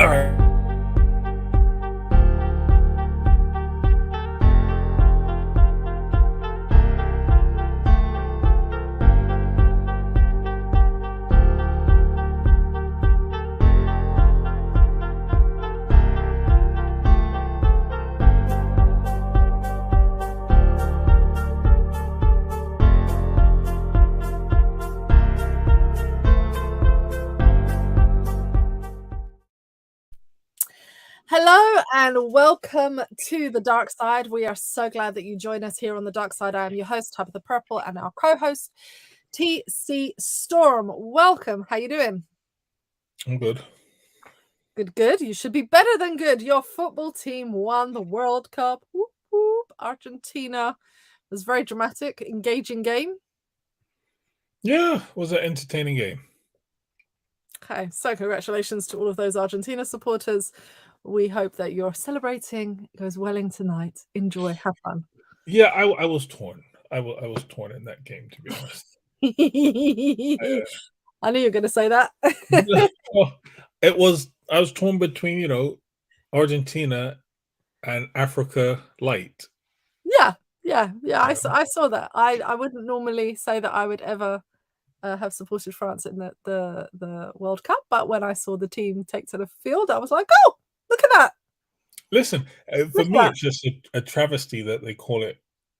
All right. Hello and welcome to the Darkside. We are so glad that you join us here on the Darkside. I am your host, Tabitha Purple, and our co-host, TC Storm. Welcome. How you doing? I'm good. Good. You should be better than good. Your football team won the World Cup. Whoop, whoop. Argentina. It was a very dramatic, engaging game. Yeah, it was an entertaining game. Okay, so congratulations to all of those Argentina supporters. We hope that you're celebrating. It goes well in tonight. Enjoy. Have fun. Yeah, I was torn. I was torn in that game, to be honest. I knew you were going to say that. I was torn between, Argentina and Africa Light. Yeah. I saw that. I wouldn't normally say that I would ever have supported France in the World Cup, but when I saw the team take to the field, I was like, oh, look at that. Listen, for me, it's just a travesty that they call it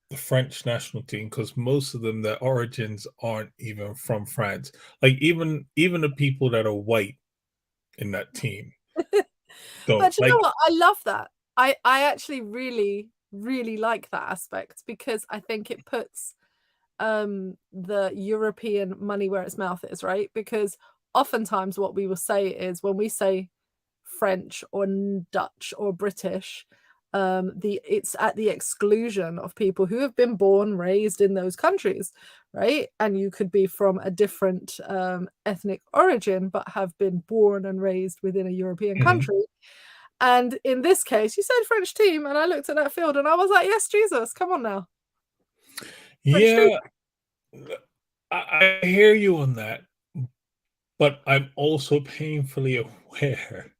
the French national team, because most of them, their origins aren't even from France. Like even the people that are white in that team don't. But you Like, know what? I love that. I actually really, really like that aspect because I think it puts the European money where its mouth is, right? Because oftentimes what we will say is when we say French or Dutch or British, it's at the exclusion of people who have been born, raised in those countries, right? And you could be from a different ethnic origin, but have been born and raised within a European country. And in this case, you said French team, and I looked at that field and I was like, yes, Jesus, come on now. yeah, I hear you on that, but I'm also painfully aware,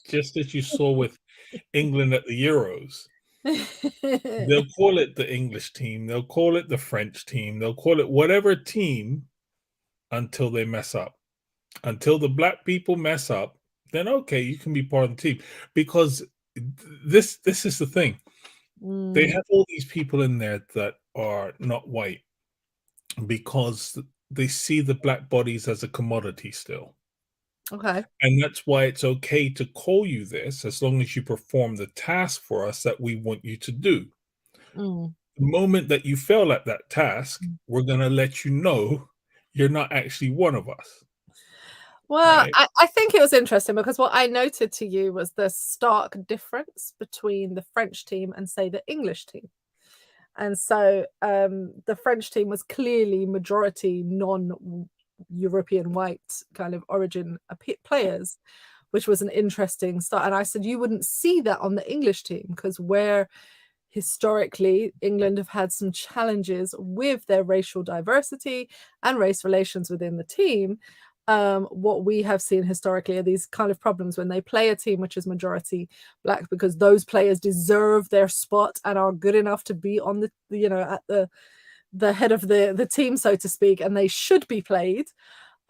just as you saw with England at the Euros, they'll call it the English team, they'll call it the French team, they'll call it whatever team until they mess up. Until the black people mess up, then okay, you can be part of the team. Because this is the thing. They have all these people in there that are not white because they see the black bodies as a commodity still. Okay. And that's why it's okay to call you this as long as you perform the task for us that we want you to do. The moment that you fail at that task, we're going to let you know you're not actually one of us. Well, Right? I think it was interesting because what I noted to you was the stark difference between the French team and, say, the English team. And so the French team was clearly majority non-European white kind of origin players, which was an interesting start. And I said you wouldn't see that on the English team because where historically England have had some challenges with their racial diversity and race relations within the team. What we have seen historically are these kind of problems when they play a team which is majority black because those players deserve their spot and are good enough to be on at the head of the team, so to speak, and they should be played.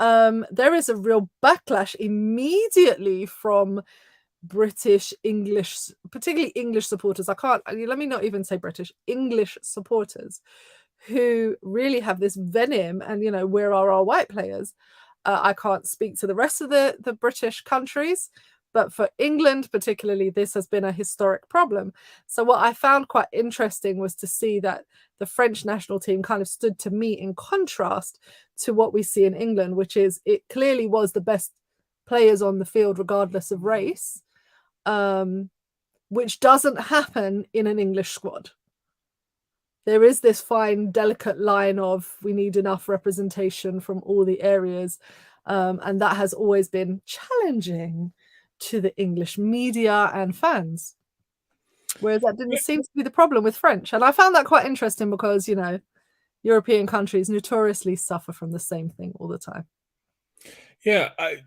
There is a real backlash immediately from British, English, particularly English supporters. Let me not even say British, English supporters who really have this venom and, where are our white players? I can't speak to the rest of the British countries, but for England particularly, this has been a historic problem. So what I found quite interesting was to see that the French national team kind of stood to me in contrast to what we see in England, which is it clearly was the best players on the field regardless of race, which doesn't happen in an English squad. There is this fine, delicate line of we need enough representation from all the areas. And that has always been challenging to the English media and fans. Whereas that didn't seem to be the problem with French. And I found that quite interesting because, European countries notoriously suffer from the same thing all the time. Yeah, I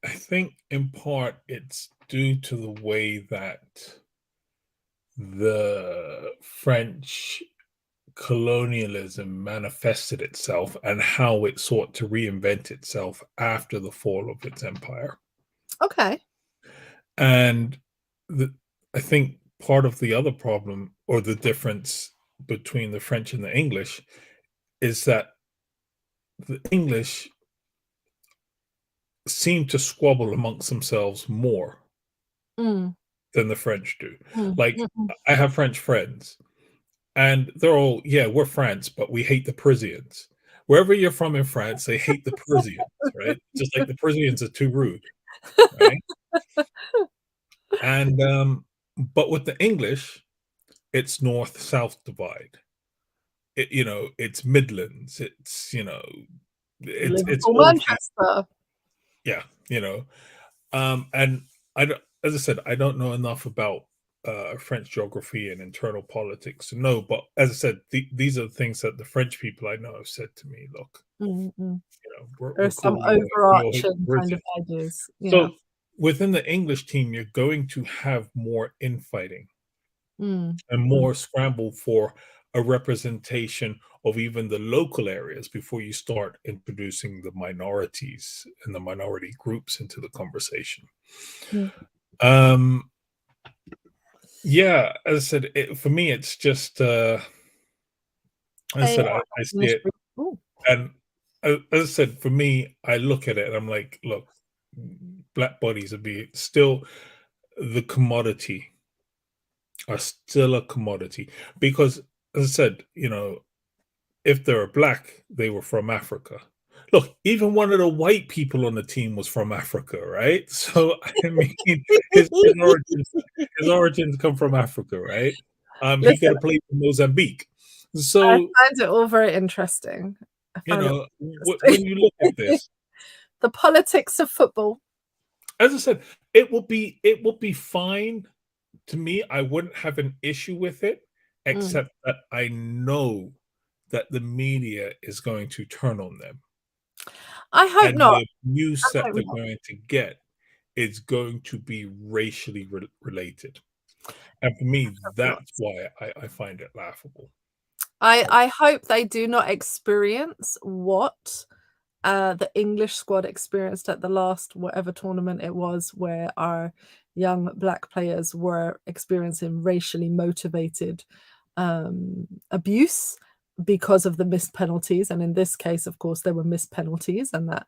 think in part it's due to the way that the French colonialism manifested itself and how it sought to reinvent itself after the fall of its empire. Okay. And the I think part of the other problem or the difference between the French and the English is that the English seem to squabble amongst themselves more Mm, than the French do. mm, Like, mhm. I have French friends, and they're all, "Yeah, we're France, but we hate the Parisians." Wherever you're from in France, they hate the Parisians, right? Just like the Parisians are too rude, right? And, but with the English, it's north-south divide. It's Midlands, it's Liverpool, all that. Manchester. Yeah, and I don't as I said, I don't know enough about, French geography and internal politics to know, but as I said, these are the things that the French people I know have said to me, "Look, Mm, mm. There are we're some cool, we all hate the overarching kind of Parisians." ideas. Yeah. So, within the English team, you're going to have more infighting Mm, and mm, more scramble for a representation of even the local areas before you start introducing the minorities and the minority groups into the conversation. mm. Um, yeah, as I said, for me, it's just, as I A said, I see it, industry. Ooh. and as I said, for me, I look at it and I'm like, look, black bodies still the commodity are still a commodity because, as I said, if they were black, they were from Africa. Look, even one of the white people on the team was from Africa, right? So I mean, his origins come from Africa, right? He could Listen, have played for Mozambique. I So, find it all very interesting. I find it when interesting. you look at this, The politics of football. as I said, it will be fine to me. I wouldn't have an issue with it, Mm. except that I know that the media is going to turn on them. I hope And not. the news I that hope they're not. going to get is going to be racially related. And for me, I hope not. that's why I find it laughable. I hope they do not experience what the English squad experienced at the last whatever tournament it was, where our young black players were experiencing racially motivated abuse because of the missed penalties. And in this case, of course, there were missed penalties, and that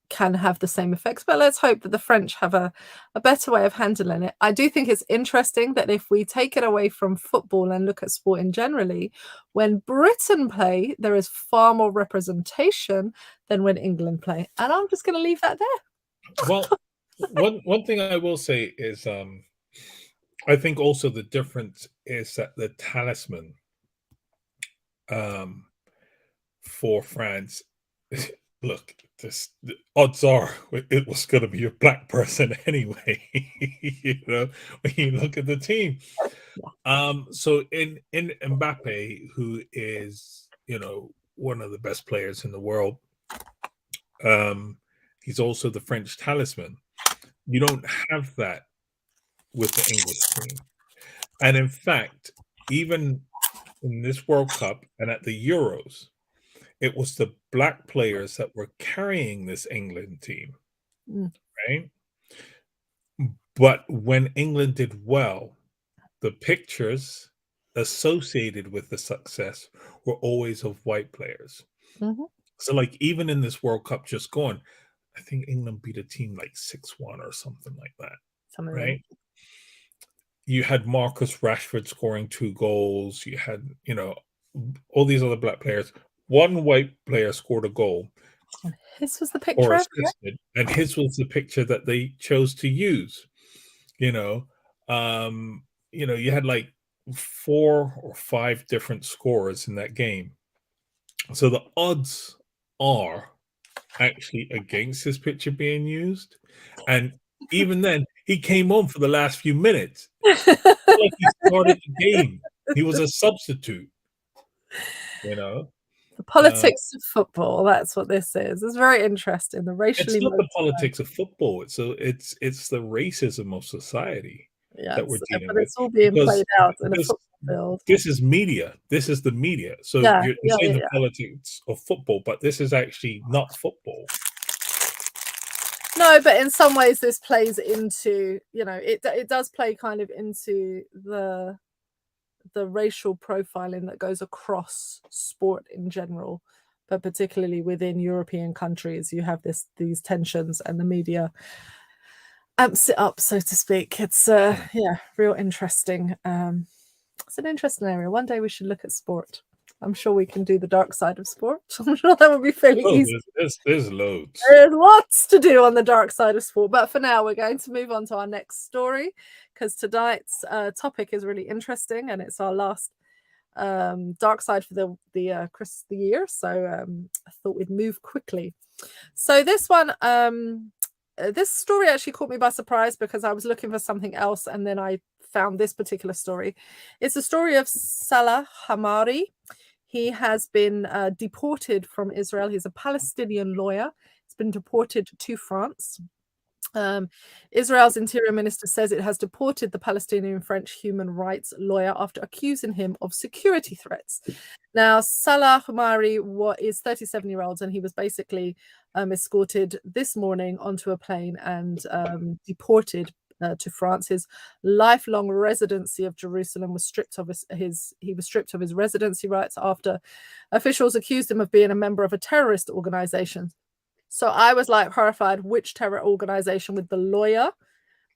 can have the same effects. But let's hope that the French have a better way of handling it. I do think it's interesting that if we take it away from football and look at sporting generally, when Britain play, there is far more representation than when England play. And I'm just going to leave that there. Well, one thing I will say is, I think also the difference is that the talisman, um, for France, look, the odds are it was going to be a black person anyway. When you look at the team. Yeah. So in Mbappe, who is one of the best players in the world, um, he's also the French talisman. You don't have that with the English team, and in fact, even in this World Cup and at the Euros, it was the black players that were carrying this England team, Mm, right? But when England did well, the pictures associated with the success were always of white players. mhm. So, like, even in this World Cup just gone, I think England beat a team like 6-1 or something like that, Something really. right? You had Marcus Rashford scoring 2 goals. You had, all these other black players. One white player scored a goal This was the or picture of it. assisted, and his was the picture that they chose to use. You know, you had like 4 or 5 different scores in that game. So the odds are actually against his picture being used. And even then, he came on for the last few minutes. Like he started the game. He was a substitute, you know. The politics of football. That's what this is. It's very interesting. The It's racially not the motivated. politics of football. It's the racism of society that we're Yes, dealing but with it's all being because played out in a because football field. this is media. This is the media. So Yeah, you're yeah, saying yeah, the yeah. politics of football, but this is actually not football. No, but in some ways this plays into, it does play kind of into the racial profiling that goes across sport in general, but particularly within European countries, you have these tensions, and the media amps it up, so to speak. It's real interesting. It's an interesting area. One day we should look at sport. I'm sure we can do the dark side of sport. I'm sure that would be fairly Oh, easy. there's loads. There's lots to do on the dark side of sport. But for now, we're going to move on to our next story, because tonight's topic is really interesting, and it's our last dark side for the year. So I thought we'd move quickly. So this one, this story actually caught me by surprise, because I was looking for something else, and then I found this particular story. It's the story of Salah Hamari. He has been deported from Israel. He's a Palestinian lawyer. He's been deported to France. Israel's interior minister says it has deported the Palestinian French human rights lawyer after accusing him of security threats. Now, Salah Humari is 37-year-old, and he was basically escorted this morning onto a plane and deported to France. His lifelong residency of Jerusalem was stripped of his residency rights after officials accused him of being a member of a terrorist organization. So I was like horrified. Which terror organization would the lawyer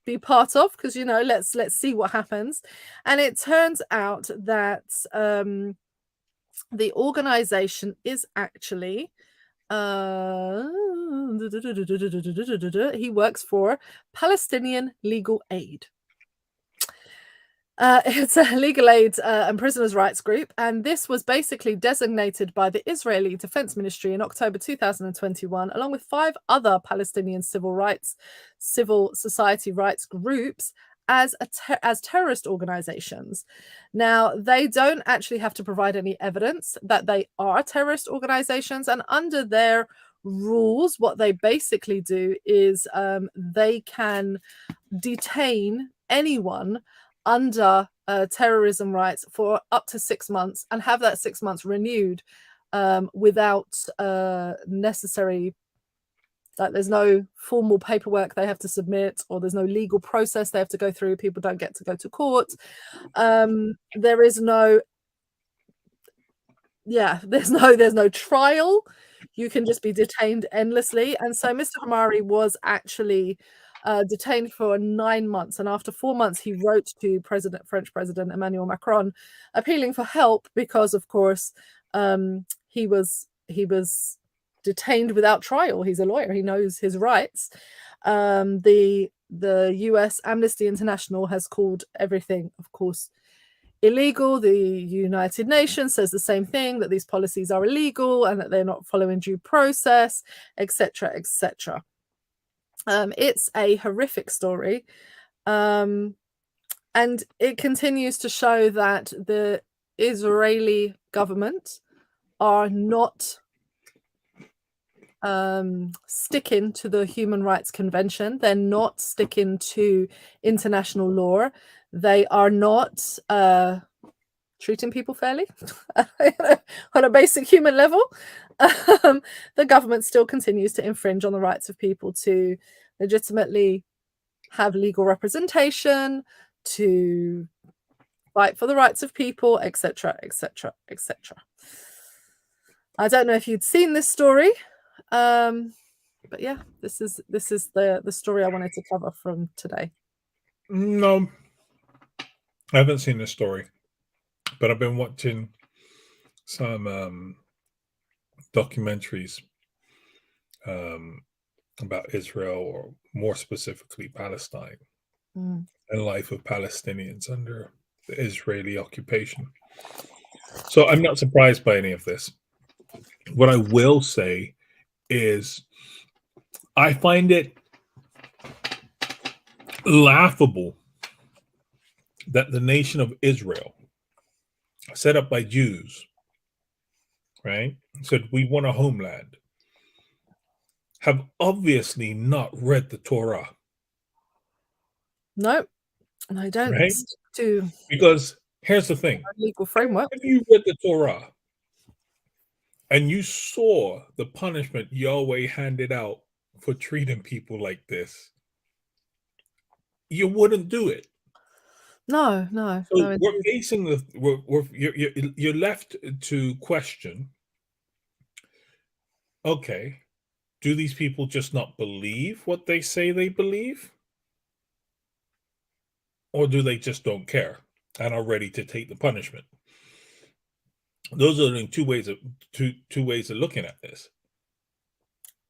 be part of? Because let's see what happens. And it turns out that the organization is actually he works for Palestinian Legal Aid. It's a legal aid and prisoners' rights group, and this was basically designated by the Israeli Defense Ministry in October 2021, along with 5 other Palestinian civil society rights groups, as terrorist organizations. Now, they don't actually have to provide any evidence that they are terrorist organizations, and under their rules, what they basically do is they can detain anyone under terrorism rights for up to 6 months, and have that 6 months renewed without necessary, like, there's no formal paperwork they have to submit, or there's no legal process they have to go through. People don't get to go to court. There is no there's no trial. You can just be detained endlessly. And so Mr. Hamari was actually detained for 9 months, and after 4 months he wrote to French President Emmanuel Macron appealing for help, because of course he was detained without trial. He's a lawyer, he knows his rights. The US Amnesty International has called everything, of course, illegal. The United Nations says the same thing, that these policies are illegal and that they're not following due process, etc., etc. It's a horrific story, and it continues to show that the Israeli government are not sticking to the Human Rights Convention. They're not sticking to international law. They are not treating people fairly on a basic human level. The government still continues to infringe on the rights of people to legitimately have legal representation, to fight for the rights of people, etc., etc., etc. I don't know if you'd seen this story, but yeah, this is the story I wanted to cover from today. No, I haven't seen this story, but I've been watching some documentaries about Israel, or more specifically Palestine, and life of Palestinians under the Israeli occupation. So I'm not surprised by any of this. What I will say is I find it laughable that the nation of Israel, set up by Jews, right, said, "We want a homeland," have obviously not read the Torah, No, they don't right? stick to Because here's the thing, our legal framework. if you read the Torah and you saw the punishment Yahweh handed out for treating people like this, you wouldn't do it. No, no, So no, we're indeed. facing the we're you're left to question, okay, do these people just not believe what they say they believe? Or do they just don't care and are ready to take the punishment? Those are the two ways of looking at this.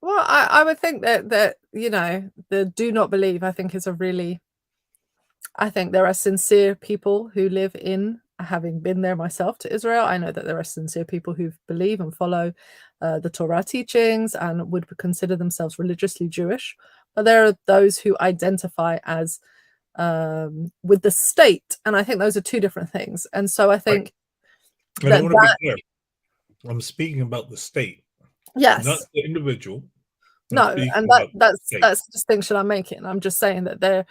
Well, I would think that, you know, the do not believe, I think is a really I think there are sincere people who live in having been there myself to Israel, I know that there are sincere people who believe and follow, the Torah teachings and would consider themselves religiously Jewish, but there are those who identify as, with the state, and I think those are 2 different things, and so I Right. think And I that want to be that clear. I'm speaking about the state, not Yes. the individual. I'm No, speaking and about the state. that's the distinction I'm making. I'm just saying that there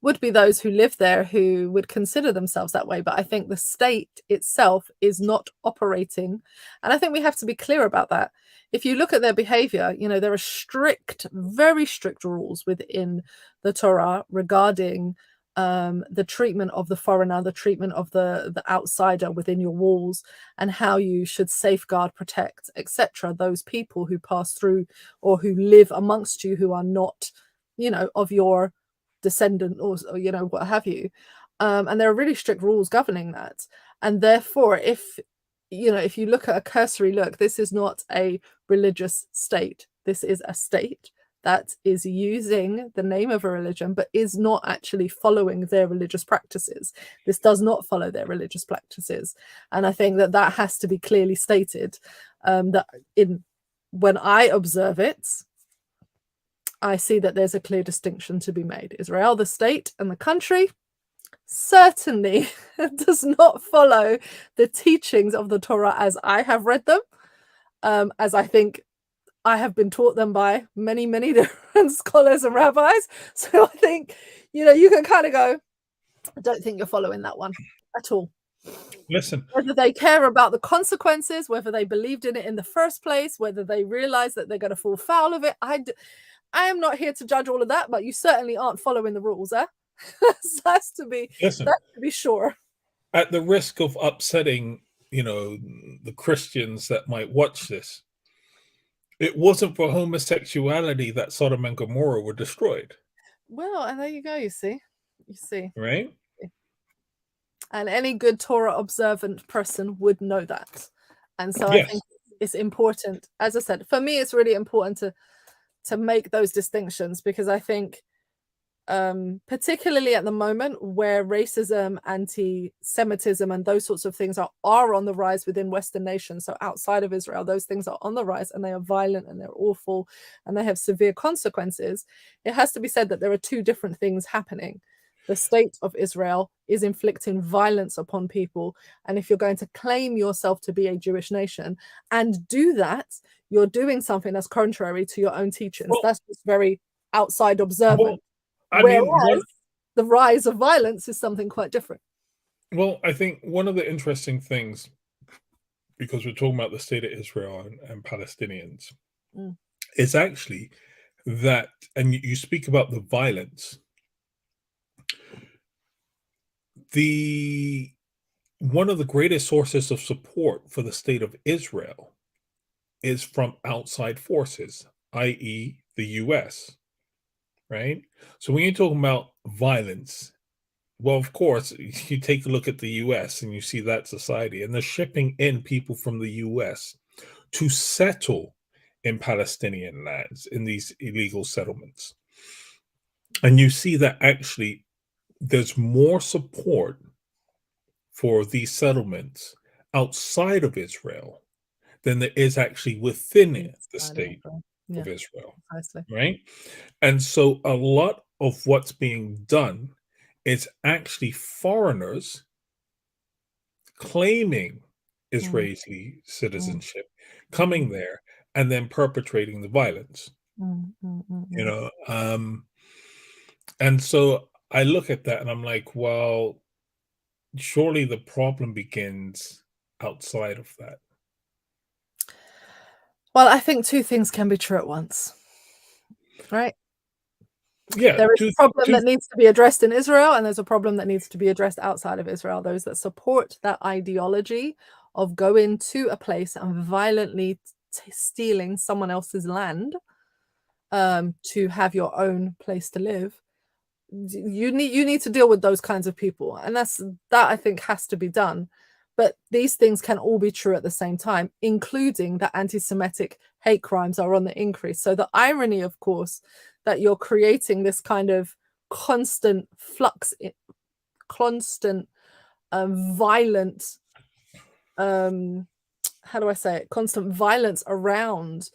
would be those who live there who would consider themselves that way, but I think the state itself is not operating, and I think we have to be clear about that. If you look at their behavior, you know, there are strict, very strict rules within the Torah regarding the treatment of the foreigner, the treatment of the outsider within your walls, and how you should safeguard, protect, etc. those people who pass through or who live amongst you who are not, you know, of your descendant or you know, what have you. And there are really strict rules governing that. And therefore, if you know, if you look at a cursory look, this is not a religious state. This is a state that is using the name of a religion, but is not actually following their religious practices. This does not follow their religious practices. And I think that that has to be clearly stated, that in when I observe it, I see that there's a clear distinction to be made. Israel, the state, and the country certainly does not follow the teachings of the Torah as I have read them, as I think I have been taught them by many, many different scholars and rabbis. So I think, you know, you can kind of go, I don't think you're following that one at all. Listen, Whether they care about the consequences, whether they believed in it in the first place, whether they realize that they're going to fall foul of it, I am not here to judge all of that, but you certainly aren't following the rules, eh? So listen. that's to be sure. At the risk of upsetting, the Christians that might watch this, it wasn't for homosexuality that Sodom and Gomorrah were destroyed, Well, and there you go, you see. right? And any good Torah observant person would know that. And so I Yes. think it's important, as I said, for me, it's really important to make those distinctions because I think particularly at the moment where racism, anti-Semitism, and those sorts of things are on the rise within Western nations. So outside of Israel, those things are on the rise and they are violent and they're awful and they have severe consequences. It has to be said that there are 2 different things happening. The state of Israel is inflicting violence upon people. And if you're going to claim yourself to be a Jewish nation and do that, you're doing something that's contrary to your own teachings. Well, That's just very outside well, observant. I mean, Whereas the rise of violence is something quite different. I think one of the interesting things, because we're talking about the state of Israel and Palestinians, Mm, is actually that, and you speak about the violence. The One of the greatest sources of support for the state of Israel is from outside forces, i.e., the US, right? So when you're talking about violence, well, of course, you take a look at the US and you see that society, and they're shipping in people from the US to settle in Palestinian lands in these illegal settlements. And you see that actually there's more support for these settlements outside of Israel than there is actually within the inside of state Israel. Yeah, of Israel, precisely. right? And so a lot of what's being done is actually foreigners claiming Mm, Israeli mm, citizenship coming there and then perpetrating the violence, mm, mm, mm, you mm. know? And so I look at that and I'm like, well, surely the problem begins outside of that. Well, I think two things can be true at once, right? Yeah, There is two a problem two that needs to be addressed in Israel, and there's a problem that needs to be addressed outside of Israel. Those that support that ideology of going to a place and violently stealing someone else's land to have your own place to live. You need to deal with those kinds of people, and that I think has to be done. But these things can all be true at the same time, including that anti-Semitic hate crimes are on the increase. So the irony, of course, that you're creating this kind of constant flux, constant violent, how do I say it? Constant violence around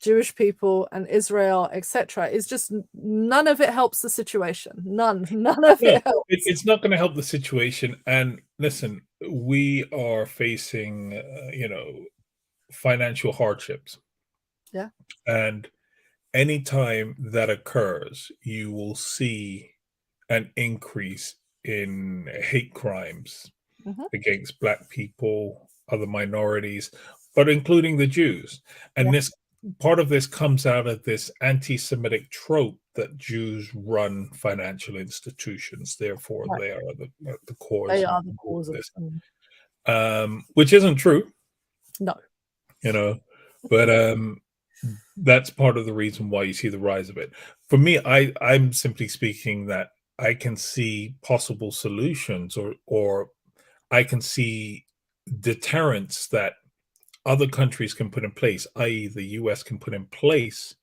Jewish people and Israel, etc., is just none of it helps the situation. None of No, it helps. it's not gonna help the situation, and listen, we are facing, financial hardships, Yeah. and anytime that occurs, you will see an increase in hate crimes Mhm. against Black people, other minorities, but including the Jews. Yeah. And this part of this comes out of this anti-Semitic trope that Jews run financial institutions, therefore Right. they are the cause They of are the cause of this, them. which isn't true, No. you know, but that's part of the reason why you see the rise of it. For me, I'm simply speaking that I can see possible solutions or I can see deterrents that other countries can put in place, i.e., the US can put in place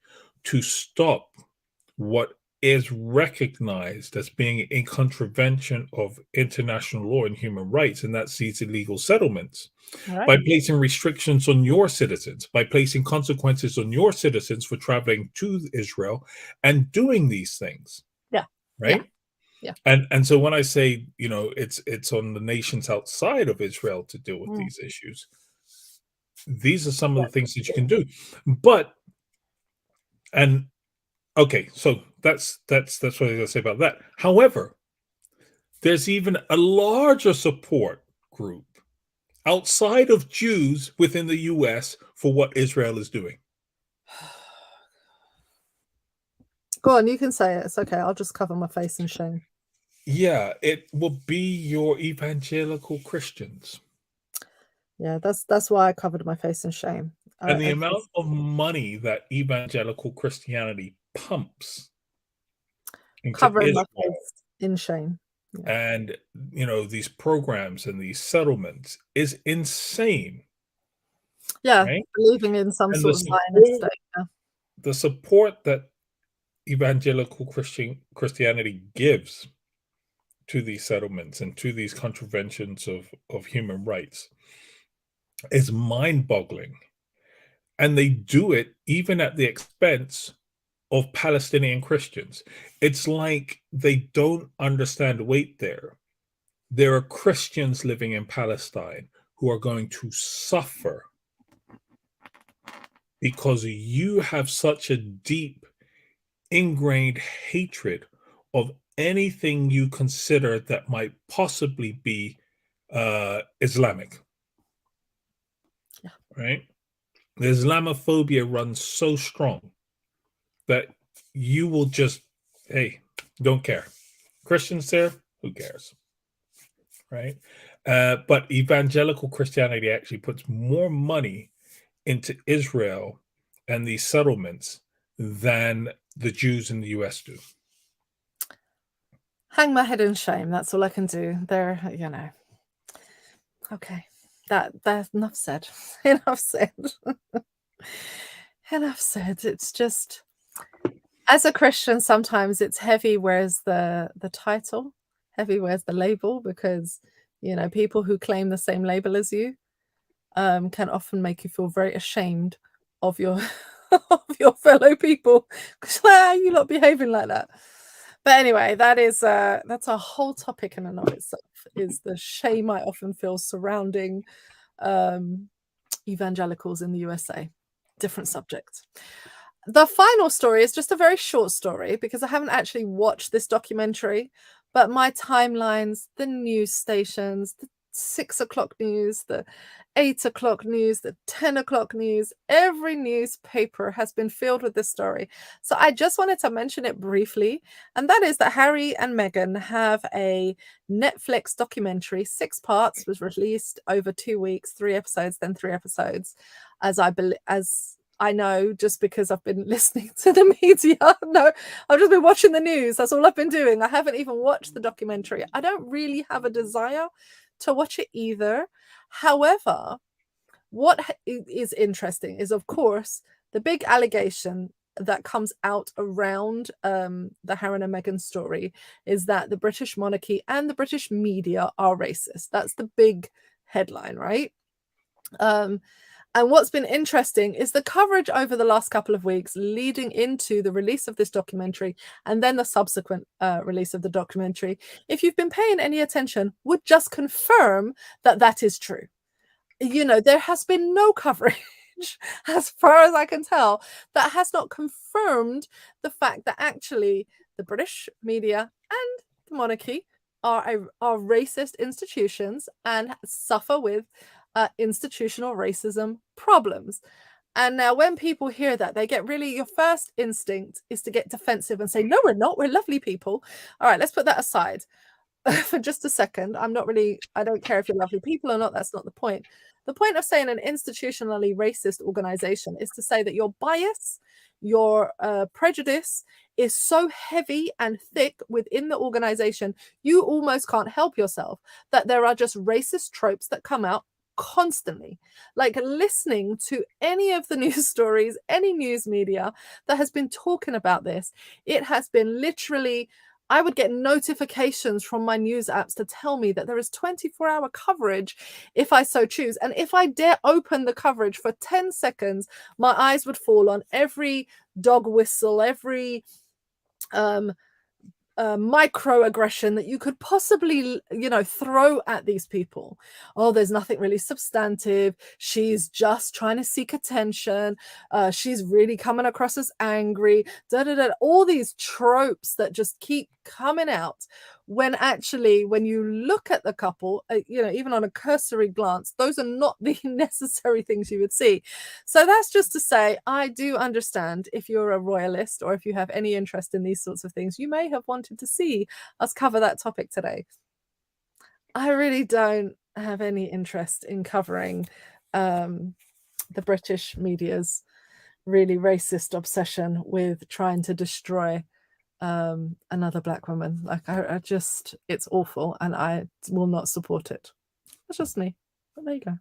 to stop what is recognized as being a contravention of international law and human rights, and that sees illegal settlements. Right. By placing restrictions on your citizens, by placing consequences on your citizens for traveling to Israel and doing these things, Yeah. Yeah. right? Yeah. And so when I say, it's on the nations outside of Israel to deal with Mm. these issues, these are some of Yeah. the things that you can do. But and okay, so that's what I gotta say about that. However, there's even a larger support group outside of Jews within the US for what Israel is doing. Go on, you can say it. It's okay. I'll just cover my face in shame. Yeah, it will be your evangelical Christians. Yeah, that's why I covered my face in shame. And the I amount just of money that evangelical Christianity pumps into covering my Israel face in shame. Yeah. and these programs and these settlements is insane, Yeah, right? believing in some And the sort of Zionist support state. Yeah. the support that evangelical Christianity gives to these settlements and to these contraventions of human rights is mind-boggling. And they do it even at the expense of Palestinian Christians. It's like they don't understand, wait there are Christians living in Palestine who are going to suffer because you have such a deep, ingrained hatred of anything you consider that might possibly be Islamic, Yeah. right? The Islamophobia runs so strong that you will just, hey, don't care. Christians there, who cares, right? But evangelical Christianity actually puts more money into Israel and these settlements than the Jews in the US do. Hang my head in shame. That's all I can do. There. Okay. That's enough said. Enough said. Enough said. It's just as a Christian, sometimes it's heavy wears the title, heavy wears the label because people who claim the same label as you can often make you feel very ashamed of your of your fellow people because why are you not behaving like that? But anyway, that's a whole topic in and of itself. Is the shame I often feel surrounding um evangelicals in the USA. Different subject. The final story is just a very short story because I haven't actually watched this documentary, but my timelines, the news stations, the 6 o'clock news, the 8 o'clock news, the 10 o'clock news, every newspaper has been filled with this story. So I just wanted to mention it briefly, and that is that Harry and Meghan have a Netflix documentary, 6 parts, was released over 2 weeks, 3 episodes, then 3 episodes, as I know, just because I've been listening to the media. No, I've just been watching the news. That's all I've been doing. I haven't even watched the documentary. I don't really have a desire to watch it either. However, what is interesting is, of course, the big allegation that comes out around the Harry and Meghan story is that the British monarchy and the British media are racist. That's the big headline, right? And what's been interesting is the coverage over the last couple of weeks leading into the release of this documentary and then the subsequent release of the documentary, if you've been paying any attention, would just confirm that that is true. You know, there has been no coverage, as far as I can tell, that has not confirmed the fact that actually the British media and the monarchy are racist institutions and suffer with institutional racism problems. And now when people hear that, they get really, your first instinct is to get defensive and say, no, we're not, we're lovely people. All right, let's put that aside for just a second. I don't care if you're lovely people or not. That's not the point. The point of saying an institutionally racist organization is to say that your bias, your prejudice is so heavy and thick within the organization, you almost can't help yourself, that there are just racist tropes that come out constantly. Like listening to any of the news stories, any news media that has been talking about this, it has been literally, I would get notifications from my news apps to tell me that there is 24-hour coverage if I so choose. And if I dare open the coverage for 10 seconds, my eyes would fall on every dog whistle, every microaggression that you could possibly, throw at these people. Oh, there's nothing really substantive. She's just trying to seek attention. She's really coming across as angry. All these tropes that just keep coming out, when actually, when you look at the couple, even on a cursory glance, those are not the necessary things you would see. So that's just to say, I do understand if you're a royalist or if you have any interest in these sorts of things, you may have wanted to see us cover that topic today. I really don't have any interest in covering the British media's really racist obsession with trying to destroy another Black woman. Like, I just, it's awful, and I will not support it. That's just me. But there you go.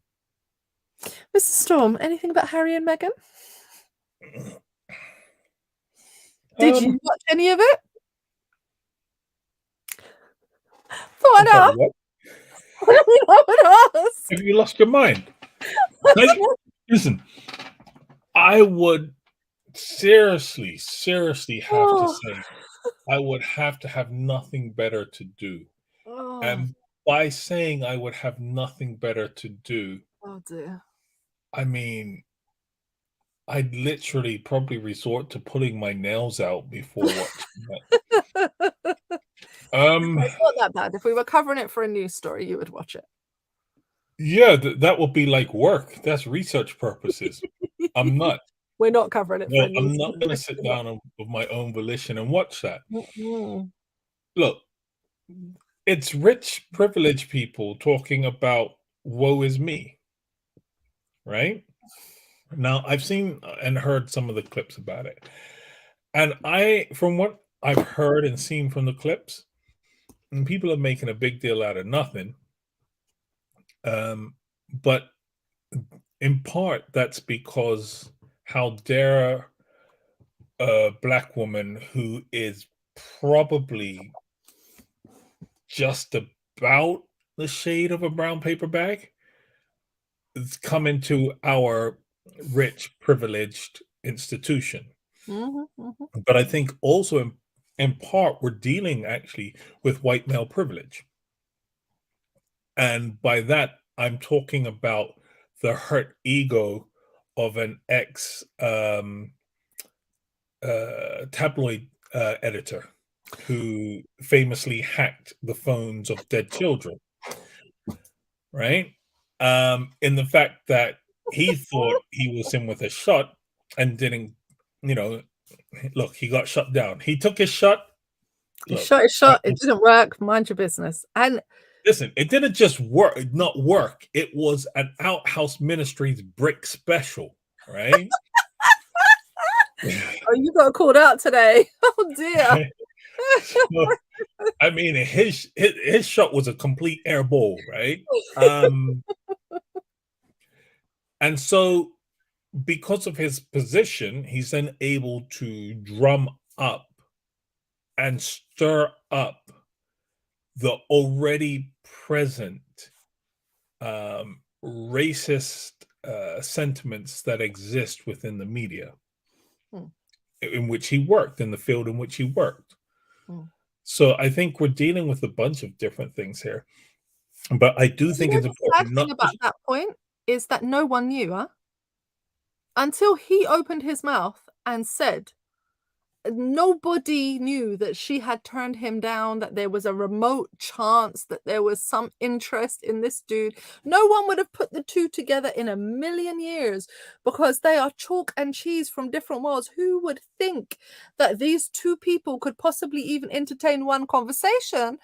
Mr. Storm, anything about Harry and Meghan? Did you watch any of it? Thought I'd ask. Have you lost your mind? Listen, I would seriously have to say, I would have to have nothing better to do. And by saying I would have nothing better to do, oh dear, I mean, I'd literally probably resort to pulling my nails out before watching that. It's not that bad. If we were covering it for a news story, you would watch it. Yeah, that would be like work. That's research purposes. I'm not. We're not covering it. No, I'm not going to sit down of my own volition and watch that. Look, it's rich, privileged people talking about woe is me, right? Now, I've seen and heard some of the clips about it. And from what I've heard and seen from the clips, and people are making a big deal out of nothing. But in part, that's because how dare a Black woman who is probably just about the shade of a brown paper bag come into our rich, privileged institution. But I think also in part, we're dealing actually with white male privilege. And by that, I'm talking about the hurt ego of an ex tabloid editor who famously hacked the phones of dead children, right? In the fact that he thought he was in with a shot and didn't, you know, look, he got shut down. He took his shot. His Look, shot is that shot, it was, didn't work, mind your business. And listen, it didn't just work, not work. It was an Outhouse Ministries brick special, right? oh, you got called out today. Oh dear. So, I mean, his shot was a complete air ball, right? And so because of his position, he's then able to drum up and stir up the already present racist sentiments that exist within the media Hmm, in which he worked, in the field in which he worked. hmm. So I think we're dealing with a bunch of different things here. But I do You think know it's the sad important not thing about just that point is that no one knew, huh? Until he opened his mouth and said nobody knew that she had turned him down, that there was a remote chance that there was some interest in this dude. No one would have put the two together in a million years because they are chalk and cheese from different worlds. Who would think that these two people could possibly even entertain one conversation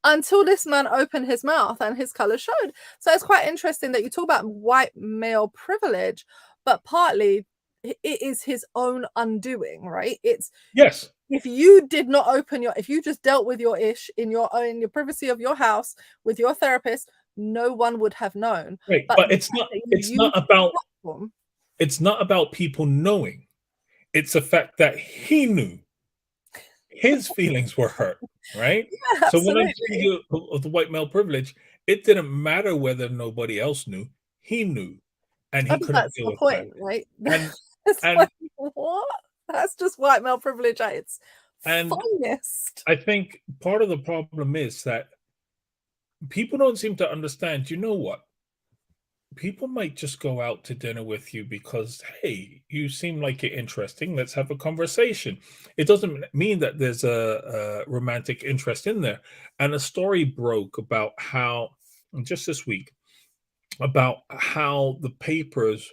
until this man opened his mouth and his color showed? So it's quite interesting that you talk about white male privilege, but partly it is his own undoing, right? It's yes, if you did not open your, if you just dealt with your ish in your own, your privacy of your house with your therapist, no one would have known. right. But But the fact that you use the platform, it's not about people knowing. It's the fact that he knew his feelings were hurt, right? yeah, So when I'm absolutely. speaking of the white male privilege, it didn't matter whether nobody else knew. He knew, and Oh, he but couldn't that's deal the with that. point, right? And It's and like, what? That's just white male privilege at its and finest. I think part of the problem is that people don't seem to understand. You know what? People might just go out to dinner with you because, hey, you seem like you're interesting. Let's have a conversation. It doesn't mean that there's a romantic interest in there. And a story broke about how, just this week, about how the papers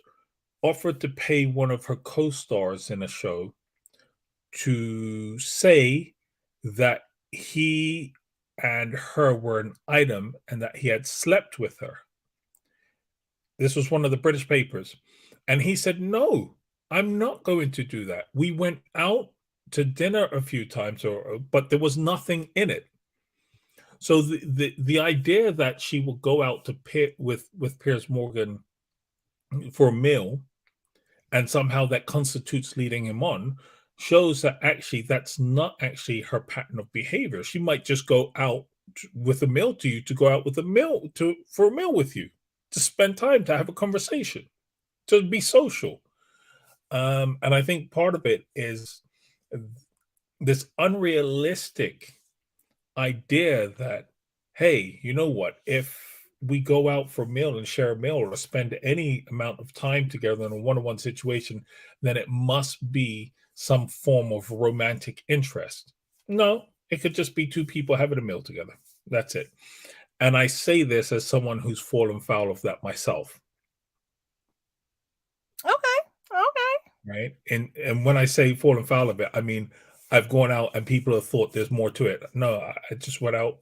offered to pay one of her co stars in a show to say that he and her were an item and that he had slept with her. This was one of the British papers. And he said, "No, I'm not going to do that. We went out to dinner a few times, but there was nothing in it." So the idea that she will go out to pit with Piers Morgan for a meal and somehow that constitutes leading him on shows that actually that's not actually her pattern of behavior. She might just go out with a meal to you to go out with a meal to for a meal with you to spend time to have a conversation to be social. And I think part of it is this unrealistic idea that, hey, you know what? If we go out for a meal and share a meal or spend any amount of time together in a one on one situation, then it must be some form of romantic interest. No, it could just be two people having a meal together. That's it. And I say this as someone who's fallen foul of that myself. Okay, okay. Right. And when I say falling foul of it, I mean I've gone out and people have thought there's more to it. No, I just went out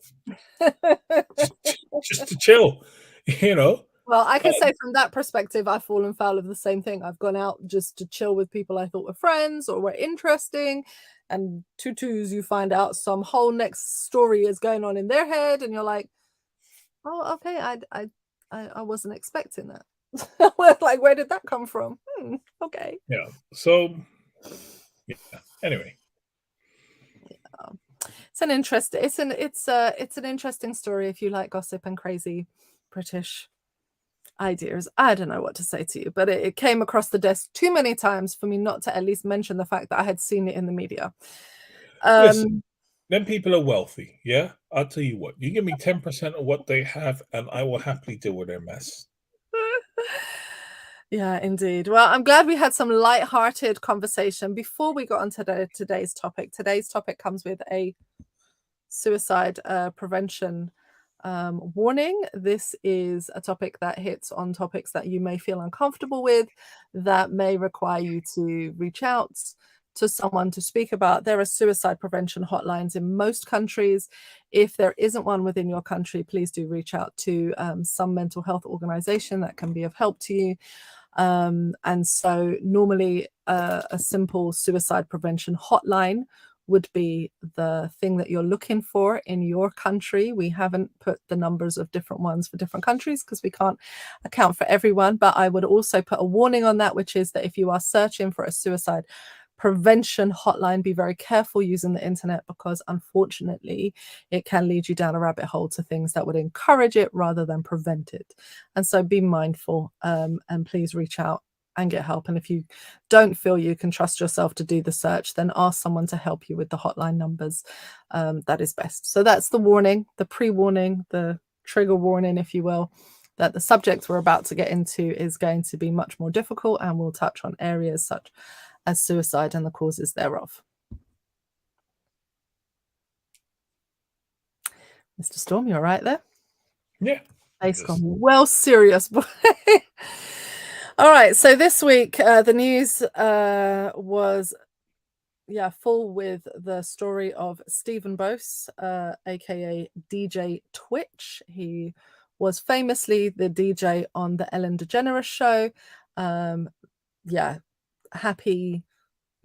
just just to chill, you know. Well, I can Um, say from that perspective, I've fallen foul of the same thing. I've gone out just to chill with people I thought were friends or were interesting, and tutus, you find out some whole next story is going on in their head, and you're like, "Oh, okay, I wasn't expecting that." Like, where did that come from? Okay. yeah. So yeah. Anyway, Um, it's an interesting story if you like gossip and crazy British ideas. I don't know what to say to you, but it came across the desk too many times for me not to at least mention the fact that I had seen it in the media. listen, Um, them people are wealthy. Yeah. I'll tell you what, you give me 10% of what they have, and I will happily deal with their mess. Yeah, indeed. Well, I'm glad we had some light-hearted conversation before we got onto today's topic. Today's topic comes with a suicide prevention warning. This is a topic that hits on topics that you may feel uncomfortable with, that may require you to reach out to someone to speak about. There are suicide prevention hotlines in most countries. If there isn't one within your country, please do reach out to some mental health organization that can be of help to you. And so normally a simple suicide prevention hotline would be the thing that you're looking for in your country. We haven't put the numbers of different ones for different countries because we can't account for everyone, but I would also put a warning on that, which is that if you are searching for a suicide prevention hotline, be very careful using the internet, because unfortunately it can lead you down a rabbit hole to things that would encourage it rather than prevent it. And so be mindful, and please reach out and get help. And if you don't feel you can trust yourself to do the search, then ask someone to help you with the hotline numbers. That is best. So that's the warning, the pre-warning, the trigger warning, if you will, that the subject we're about to get into is going to be much more difficult, and we'll touch on areas such as suicide and the causes thereof. Mr. Storm, you all right there? Yeah. Face gone well serious, boy. All right, so this week the news was full with the story of Stephen Bose, aka DJ Twitch. He was famously the DJ on the Ellen DeGeneres show. Happy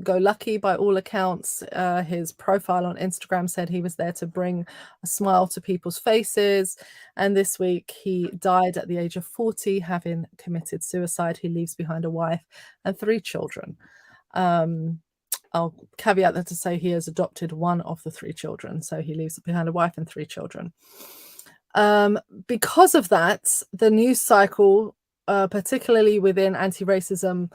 go lucky by all accounts. His profile on Instagram said he was there to bring a smile to people's faces. And this week he died at the age of 40, having committed suicide. He leaves behind a wife and 3 children. I'll caveat that to say he has adopted one of the 3 children. So he leaves behind a wife and 3 children. Because of that, the news cycle, particularly within anti-racism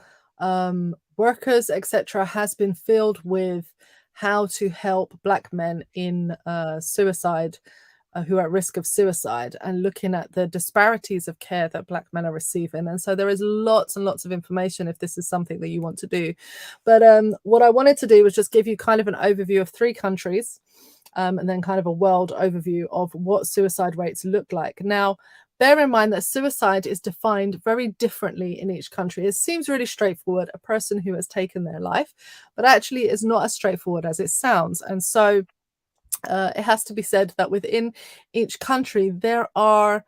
workers, etc., has been filled with how to help Black men in suicide, who are at risk of suicide, and looking at the disparities of care that Black men are receiving. And so there is lots and lots of information if this is something that you want to do. But what I wanted to do was just give you kind of an overview of 3 countries, and then kind of a world overview of what suicide rates look like. Now, bear in mind that suicide is defined very differently in each country. It seems really straightforward, a person who has taken their life, but actually is not as straightforward as it sounds. And so it has to be said that within each country, there are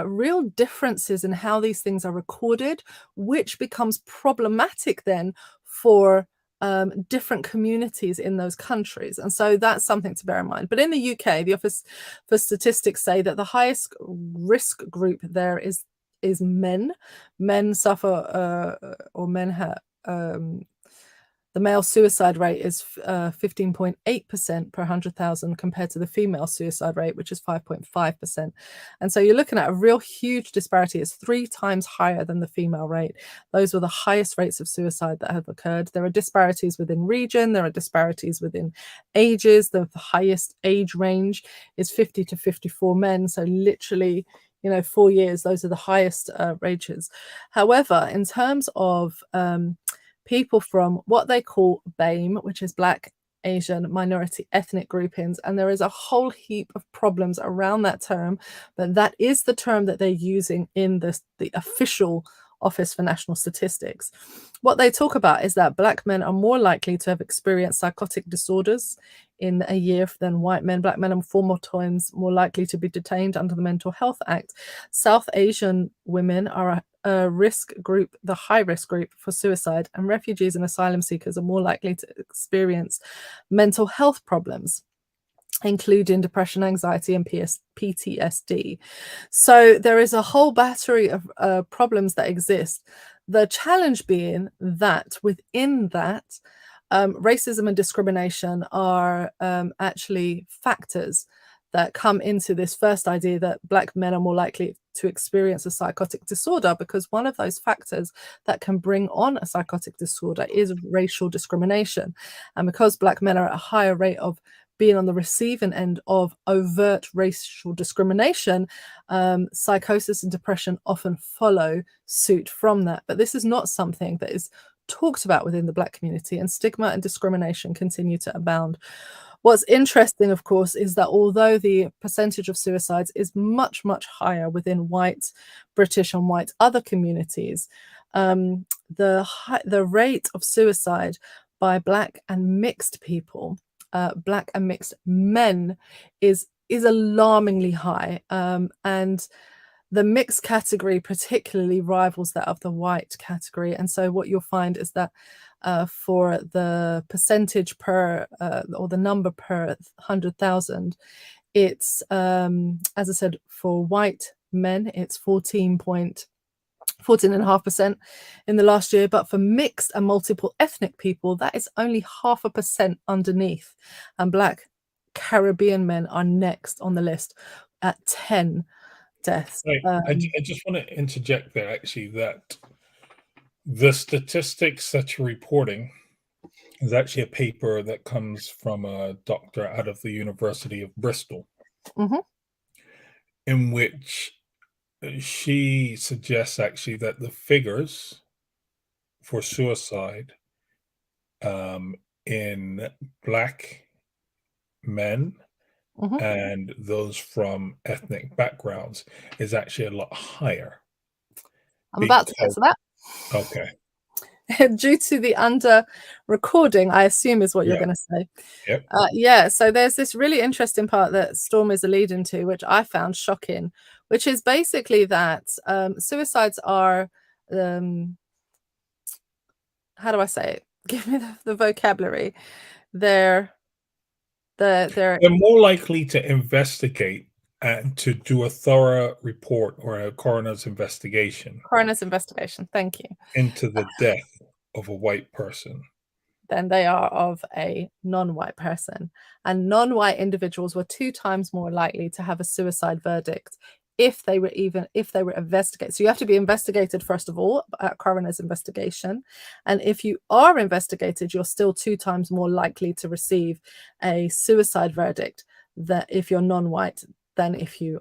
real differences in how these things are recorded, which becomes problematic then for different communities in those countries. And so that's something to bear in mind. But in the UK, the Office for Statistics say that the highest risk group there is men. Men suffer or men have the male suicide rate is 15.8% per 100,000 compared to the female suicide rate, which is 5.5%. And so you're looking at a real huge disparity. It's 3 times higher than the female rate. Those were the highest rates of suicide that have occurred. There are disparities within region. There are disparities within ages. The highest age range is 50 to 54 men. So literally, 4 years, those are the highest ranges. However, in terms of people from what they call BAME, which is Black, Asian, minority ethnic groupings, and there is a whole heap of problems around that term, but that is the term that they're using in the official Office for National Statistics. What they talk about is that Black men are more likely to have experienced psychotic disorders in a year than white men. Black men are 4 more times more likely to be detained under the Mental Health Act. South Asian women are a risk group, the high risk group for suicide, and refugees and asylum seekers are more likely to experience mental health problems, including depression, anxiety, and PTSD. So there is a whole battery of problems that exist. The challenge being that within that, racism and discrimination are actually factors that come into this first idea that Black men are more likely to experience a psychotic disorder, because one of those factors that can bring on a psychotic disorder is racial discrimination. And because Black men are at a higher rate of being on the receiving end of overt racial discrimination, psychosis and depression often follow suit from that. But this is not something that is talked about within the Black community, and stigma and discrimination continue to abound. What's interesting, of course, is that although the percentage of suicides is much, much higher within white British and white other communities, the rate of suicide by Black and mixed people, Black and mixed men, is alarmingly high, and the mixed category particularly rivals that of the white category. And so what you'll find is that for the percentage per or the number per 100,000, it's as I said, for white men it's 14.5% in the last year, but for mixed and multiple ethnic people, that is only 0.5% underneath. And Black Caribbean men are next on the list at 10 deaths. I just want to interject there, actually, that the statistics that you're reporting is actually a paper that comes from a doctor out of the University of Bristol, in which she suggests actually that the figures for suicide in Black men and those from ethnic backgrounds is actually a lot higher. I'm about to get to that. Okay. Due to the under recording, I assume is what you're going to say. Yep. Yeah, so there's this really interesting part that Storm is alluding to, which I found shocking, which is basically that suicides are, how do I say it? Give me the vocabulary. They're more likely to investigate and to do a thorough report or a coroner's investigation. Coroner's investigation, thank you. Into the death of a white person than they are of a non-white person. And non-white individuals were 2 times more likely to have a suicide verdict if they were investigated. So you have to be investigated first of all at coroner's investigation, and if you are investigated, you're still 2 times more likely to receive a suicide verdict that if you're non-white than if you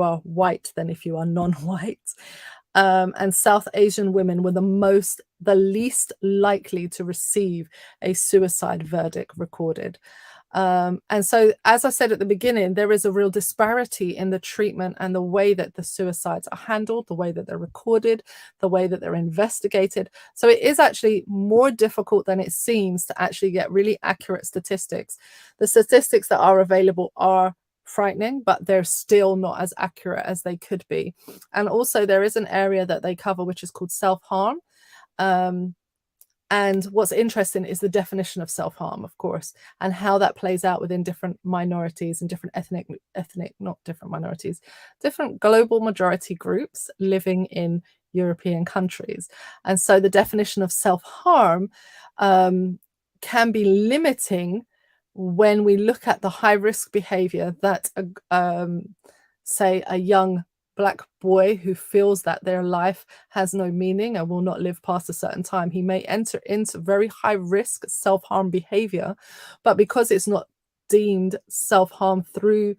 are white than if you are non-white. And South Asian women were the least likely to receive a suicide verdict recorded. And so, as I said at the beginning, there is a real disparity in the treatment and the way that the suicides are handled, the way that they're recorded, the way that they're investigated. So it is actually more difficult than it seems to actually get really accurate statistics. The statistics that are available are frightening, but they're still not as accurate as they could be. And also there is an area that they cover which is called self-harm. And what's interesting is the definition of self-harm, of course, and how that plays out within different minorities and different different global majority groups living in European countries. And so the definition of self-harm can be limiting when we look at the high-risk behavior that, say, a young Black boy who feels that their life has no meaning and will not live past a certain time, he may enter into very high-risk self-harm behavior, but because it's not deemed self-harm through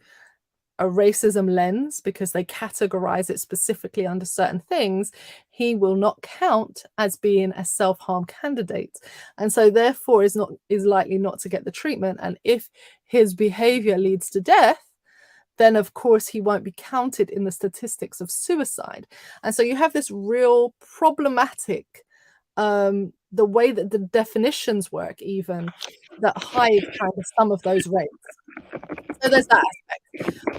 a racism lens, because they categorize it specifically under certain things, he will not count as being a self-harm candidate, and so therefore is likely not to get the treatment. And if his behavior leads to death, then of course he won't be counted in the statistics of suicide. And so you have this real problematic, the way that the definitions work even, that hide kind of some of those rates. So there's that aspect.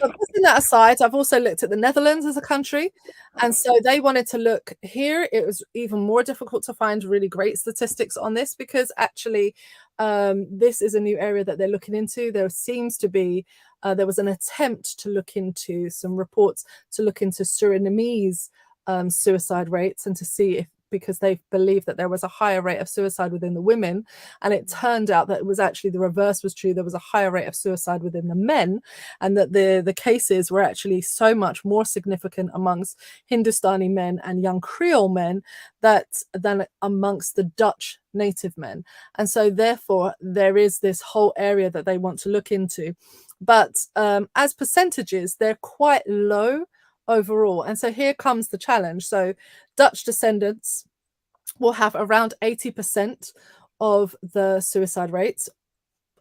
But putting that aside, I've also looked at the Netherlands as a country, and so they wanted to look here. It was even more difficult to find really great statistics on this, because actually this is a new area that they're looking into. There seems to be there was an attempt to look into some reports to look into Surinamese suicide rates and to see if because they believed that there was a higher rate of suicide within the women, and it turned out that it was actually the reverse was true. There was a higher rate of suicide within the men, and that the cases were actually so much more significant amongst Hindustani men and young Creole men than amongst the Dutch native men. And so therefore there is this whole area that they want to look into, but as percentages they're quite low overall. And so here comes the challenge. So Dutch descendants will have around 80% of the suicide rates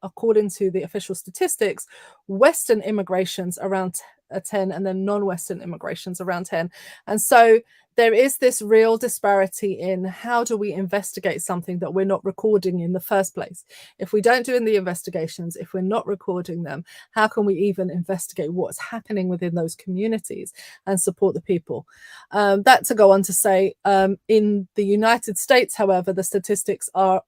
according to the official statistics. Western immigrations around 10, and then non-Western immigrations around 10. And so there is this real disparity in how do we investigate something that we're not recording in the first place. If we don't do the investigations, if we're not recording them, how can we even investigate what's happening within those communities and support the people? That to go on to say, in the United States, however, the statistics are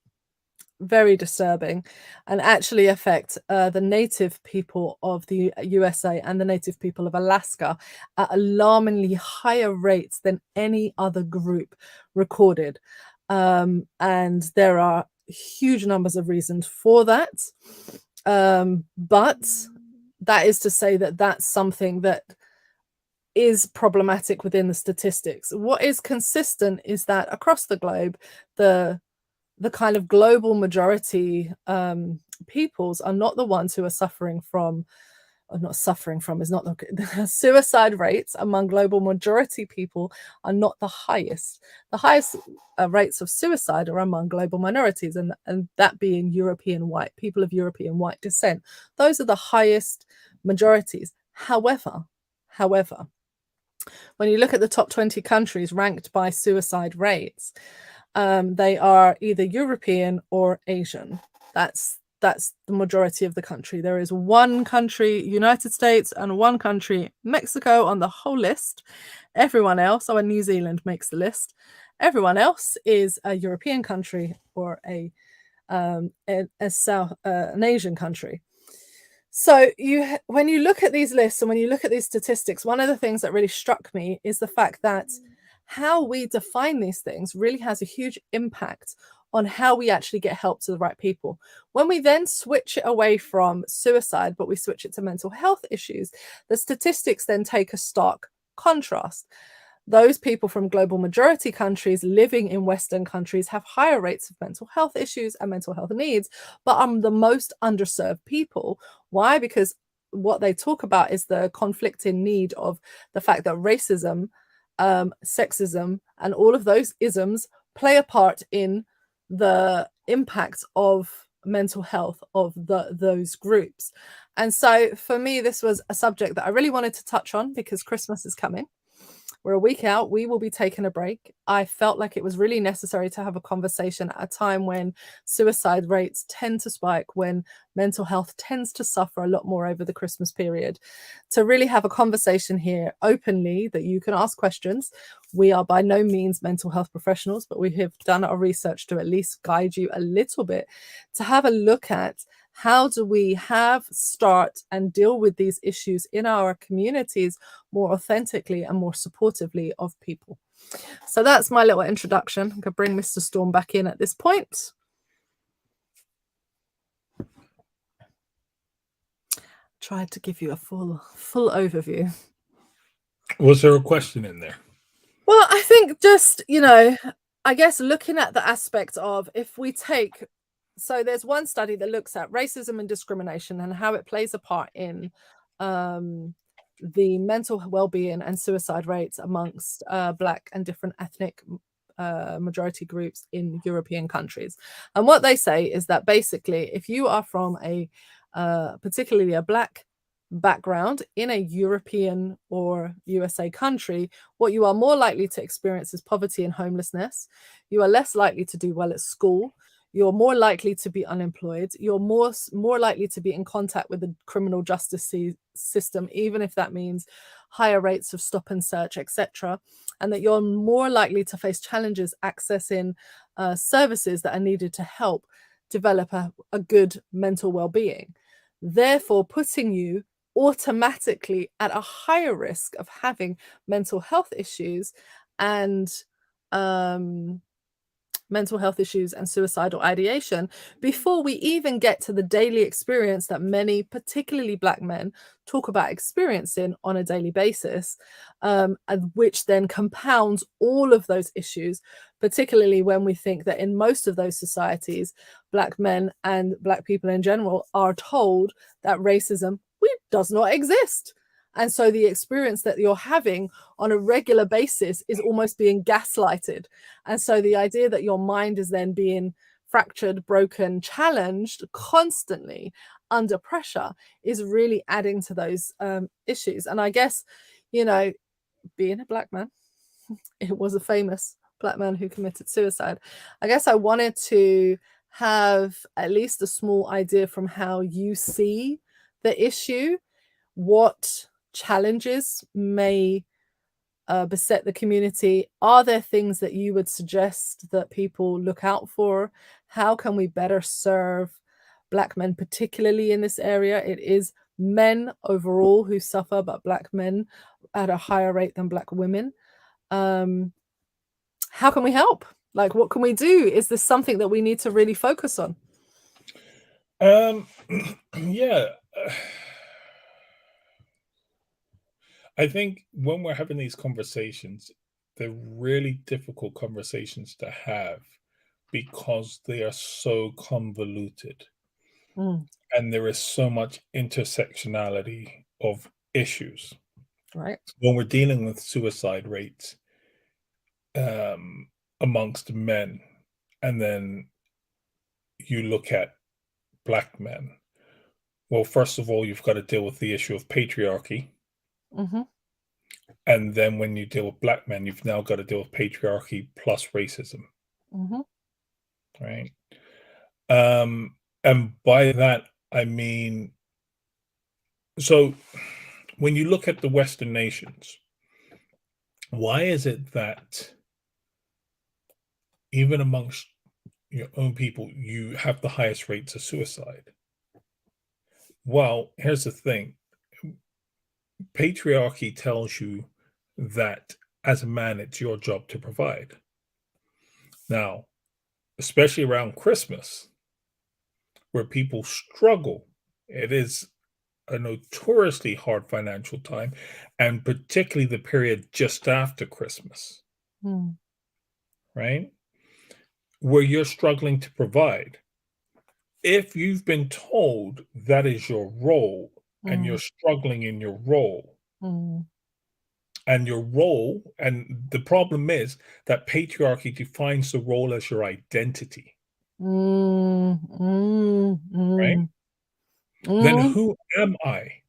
very disturbing and actually affect the native people of the USA and the native people of Alaska at alarmingly higher rates than any other group recorded. And there are huge numbers of reasons for that. But that is to say that that's something that is problematic within the statistics. What is consistent is that across the globe, the kind of global majority peoples are not the ones who are suffering from, or not suffering from is not the suicide rates among global majority people are not the highest. The highest rates of suicide are among global minorities, and that being European white, people of European white descent. Those are the highest majorities. However, when you look at the top 20 countries ranked by suicide rates, they are either European or Asian. That's the majority of the country. There is one country, United States, and one country, Mexico, on the whole list. Everyone else, and New Zealand makes the list. Everyone else is a European country or an Asian country. So when you look at these lists and when you look at these statistics, one of the things that really struck me is the fact that how we define these things really has a huge impact on how we actually get help to the right people. When we then switch it away from suicide, but we switch it to mental health issues, the statistics then take a stark contrast. Those people from global majority countries living in Western countries have higher rates of mental health issues and mental health needs, but are the most underserved people. Why? Because what they talk about is the conflicting need of the fact that racism, sexism, and all of those isms play a part in the impact of mental health of those groups. And so for me, this was a subject that I really wanted to touch on because Christmas is coming. We're a week out. We will be taking a break. I felt like it was really necessary to have a conversation at a time when suicide rates tend to spike, when mental health tends to suffer a lot more over the Christmas period, to really have a conversation here openly that you can ask questions. We are by no means mental health professionals, but we have done our research to at least guide you a little bit to have a look at how do we start and deal with these issues in our communities more authentically and more supportively of people. So that's my little introduction. I'm going to bring Mr. Storm back in at this point. Tried to give you a full overview. Was there a question in there? Well, I think just, I guess looking at the aspect of if we take, so there's one study that looks at racism and discrimination and how it plays a part in the mental well-being and suicide rates amongst Black and different ethnic majority groups in European countries. And what they say is that basically, if you are from particularly a Black background in a European or USA country, what you are more likely to experience is poverty and homelessness. You are less likely to do well at school. You're more likely to be unemployed. You're more likely to be in contact with the criminal justice system, even if that means higher rates of stop and search, etc. And that you're more likely to face challenges accessing services that are needed to help develop a good mental well-being, therefore putting you automatically at a higher risk of having mental health issues and um, mental health issues and suicidal ideation before we even get to the daily experience that many, particularly Black men, talk about experiencing on a daily basis, and which then compounds all of those issues, particularly when we think that in most of those societies, Black men and Black people in general are told that racism does not exist. And so the experience that you're having on a regular basis is almost being gaslighted. And so the idea that your mind is then being fractured, broken, challenged constantly under pressure is really adding to those issues. And I guess, you know, being a Black man, it was a famous Black man who committed suicide. I guess I wanted to have at least a small idea from how you see the issue, what challenges may beset the community. Are there things that you would suggest that people look out for? How can we better serve Black men, particularly in this area? It is men overall who suffer, but Black men at a higher rate than Black women. How can we help? Like, what can we do? Is this something that we need to really focus on? Yeah. I think when we're having these conversations, they're really difficult conversations to have because they are so convoluted Mm, and there is so much intersectionality of issues. right. When we're dealing with suicide rates um, amongst men, and then you look at Black men, well, first of all, you've got to deal with the issue of patriarchy. Mm-hmm. And then when you deal with Black men, you've now got to deal with patriarchy plus racism, Mm-hmm. right? And by that, I mean, so when you look at the Western nations, why is it that even amongst your own people, you have the highest rates of suicide? Well, here's the thing. Patriarchy tells you that as a man, it's your job to provide. Now, especially around Christmas, where people struggle, it is a notoriously hard financial time, and particularly the period just after Christmas, Mm, right? Where you're struggling to provide. If you've been told that is your role and you're mm, struggling in your role, mm, and the problem is that patriarchy defines the role as your identity, mm, mm, right? mm, Then mm. who am I?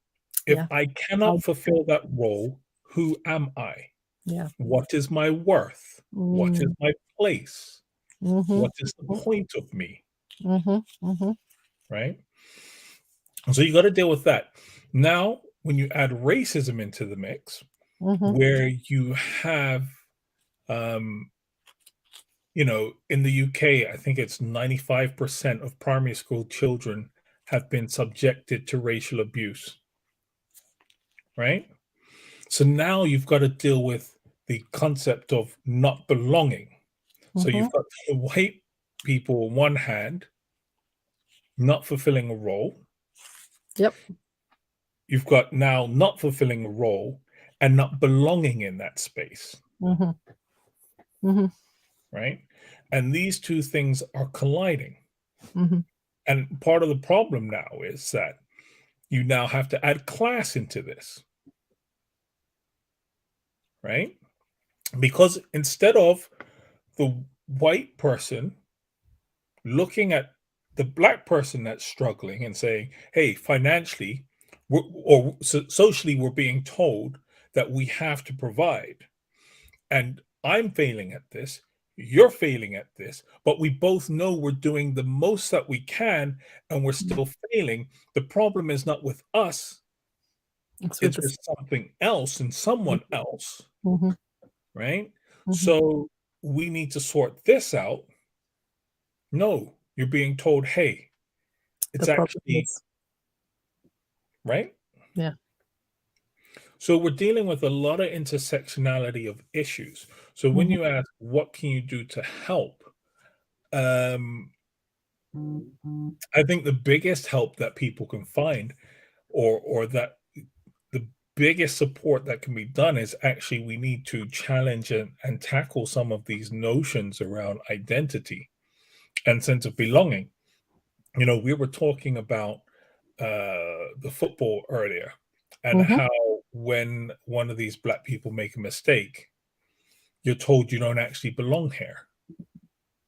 If Yeah. I I- cannot fulfill that role, who am I? Yeah. What is my worth? What is Mm, my place? mhm, What is the point of me? mhm, mhm, Right? So you got to deal with that. Now, when you add racism into the mix, mhm, where you have, in the UK, I think it's 95% of primary school children have been subjected to racial abuse, right? So now you've got to deal with the concept of not belonging. So mhm. you've got the white people on one hand not fulfilling a role. Yep. You've got now not fulfilling a role and not belonging in that space, Mhm, mhm, right? And these two things are colliding. mhm. And part of the problem now is that you now have to add class into this, right? Because instead of the white person looking at the Black person that's struggling and saying, hey, financially or socially, we're being told that we have to provide. And I'm failing at this. You're failing at this, but we both know we're doing the most that we can and we're Mm. still failing. The problem is not with us, It's with it's the with something else and someone else, mhm, right? mhm. So we need to sort this out. No, you're being told, hey, The it's problem actually is, right. yeah. So we're dealing with a lot of intersectionality of issues. So when Mhm. you ask, what can you do to help? Um, I think the biggest help that people can find, or that the biggest support that can be done, is actually we need to challenge and tackle some of these notions around identity and sense of belonging. We were talking about the football earlier, and Mhm. how when one of these black people make a mistake, you're told you don't actually belong here.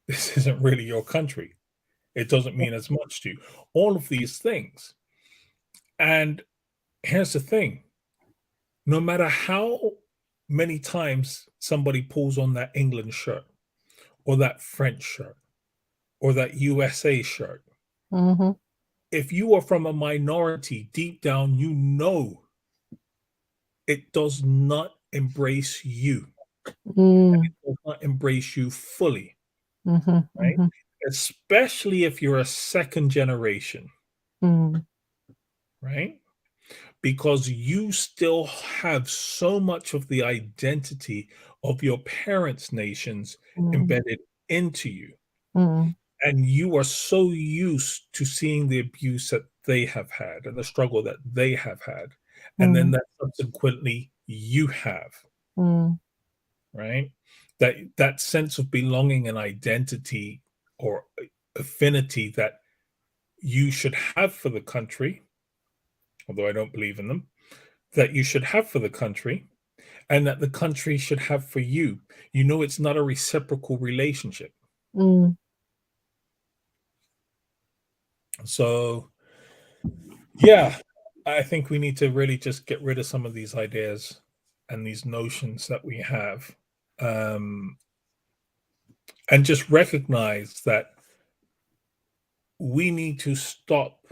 This isn't really your country. It doesn't mean as much to you. All of these things. And here's the thing, no matter how many times somebody pulls on that England shirt, or that French shirt, or that USA shirt, Mhm. if you are from a minority, deep down, it does not embrace you. Mm. It does not embrace you fully, Mhm. right? Mhm. Especially if you're a second generation, Mm. right? Because you still have so much of the identity of your parents' nations Mm. embedded into you. Mm. And you are so used to seeing the abuse that they have had and the struggle that they have had. And then Mm. that subsequently you have, Mm. right? That sense of belonging and identity, or affinity, that you should have for the country, although I don't believe in them, that you should have for the country, and that the country should have for you. It's not a reciprocal relationship. Mm. So, yeah, I think we need to really just get rid of some of these ideas and these notions that we have, um, and just recognize that we need to stop.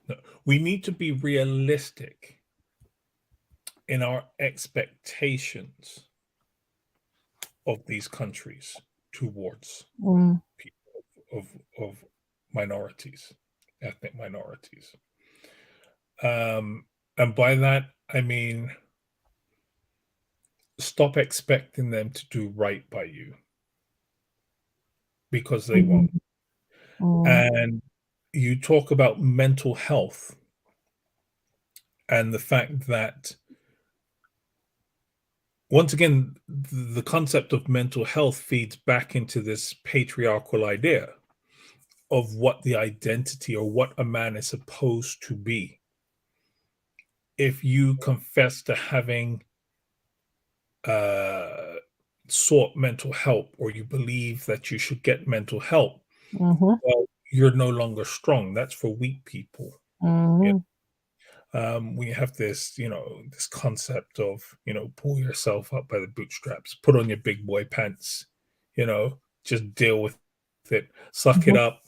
No, we need to be realistic in our expectations of these countries towards Mm. people of minorities, ethnic minorities. And by that, I mean, stop expecting them to do right by you, because they Mhm. won't. Mm. And you talk about mental health, and the fact that, once again, the concept of mental health feeds back into this patriarchal idea of what the identity, or what a man is supposed to be. If you confess to having uh, sought mental help, or you believe that you should get mental help, Mhm. well, you're no longer strong. That's for weak people. Yeah. Mhm. We have this concept of, pull yourself up by the bootstraps, put on your big boy pants, just deal with it, suck it Mhm. up,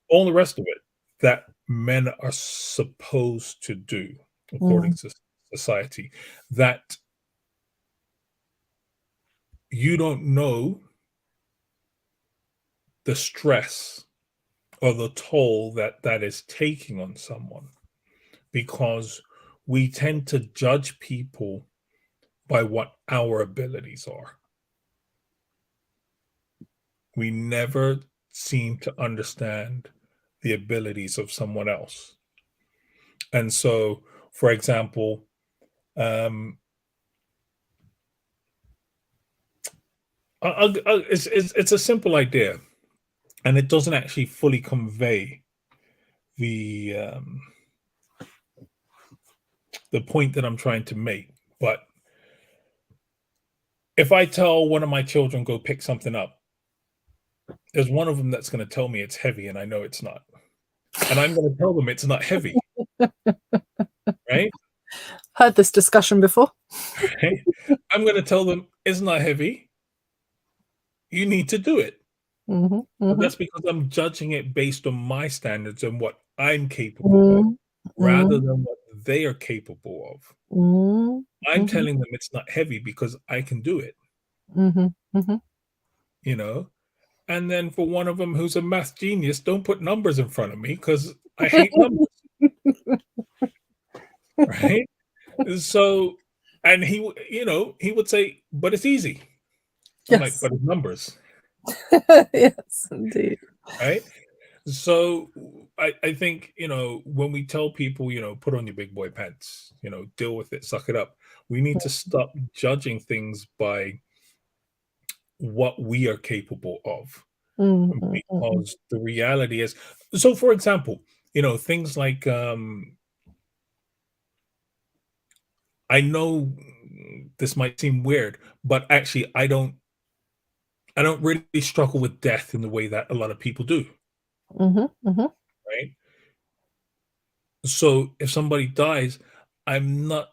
all the rest of it that men are supposed to do according Mm. to society, that you don't know the stress or the toll that that is taking on someone, because we tend to judge people by what our abilities are. We never seem to understand the abilities of someone else. And so, for example, um, it's a simple idea, and it doesn't actually fully convey the um, the point that I'm trying to make. But if I tell one of my children, go pick something up, there's one of them that's going to tell me it's heavy, and I know it's not. And I'm going to tell them it's not heavy, right? Heard this discussion before. Right? I'm going to tell them it's not heavy. You need to do it. Mhm. But Mhm. that's because I'm judging it based on my standards and what I'm capable of, Mm. rather Mm. than what they are capable of. Mm. I'm Mhm. telling them it's not heavy because I can do it, Mhm. Mhm. you know? And then for one of them who's a math genius, don't put numbers in front of me because I hate numbers, right? So, and he would say, "But it's easy." I'm like, Yes. "But it's numbers," Yes, indeed. right? So I think, when we tell people, put on your big boy pants, deal with it, suck it up. We need to stop judging things by what we are capable of, Mm, mm, mm, mm. because the reality is, so for example, things like, I know this might seem weird, but actually I don't really struggle with death in the way that a lot of people do, Mhm, mhm, right? So if somebody dies, I'm not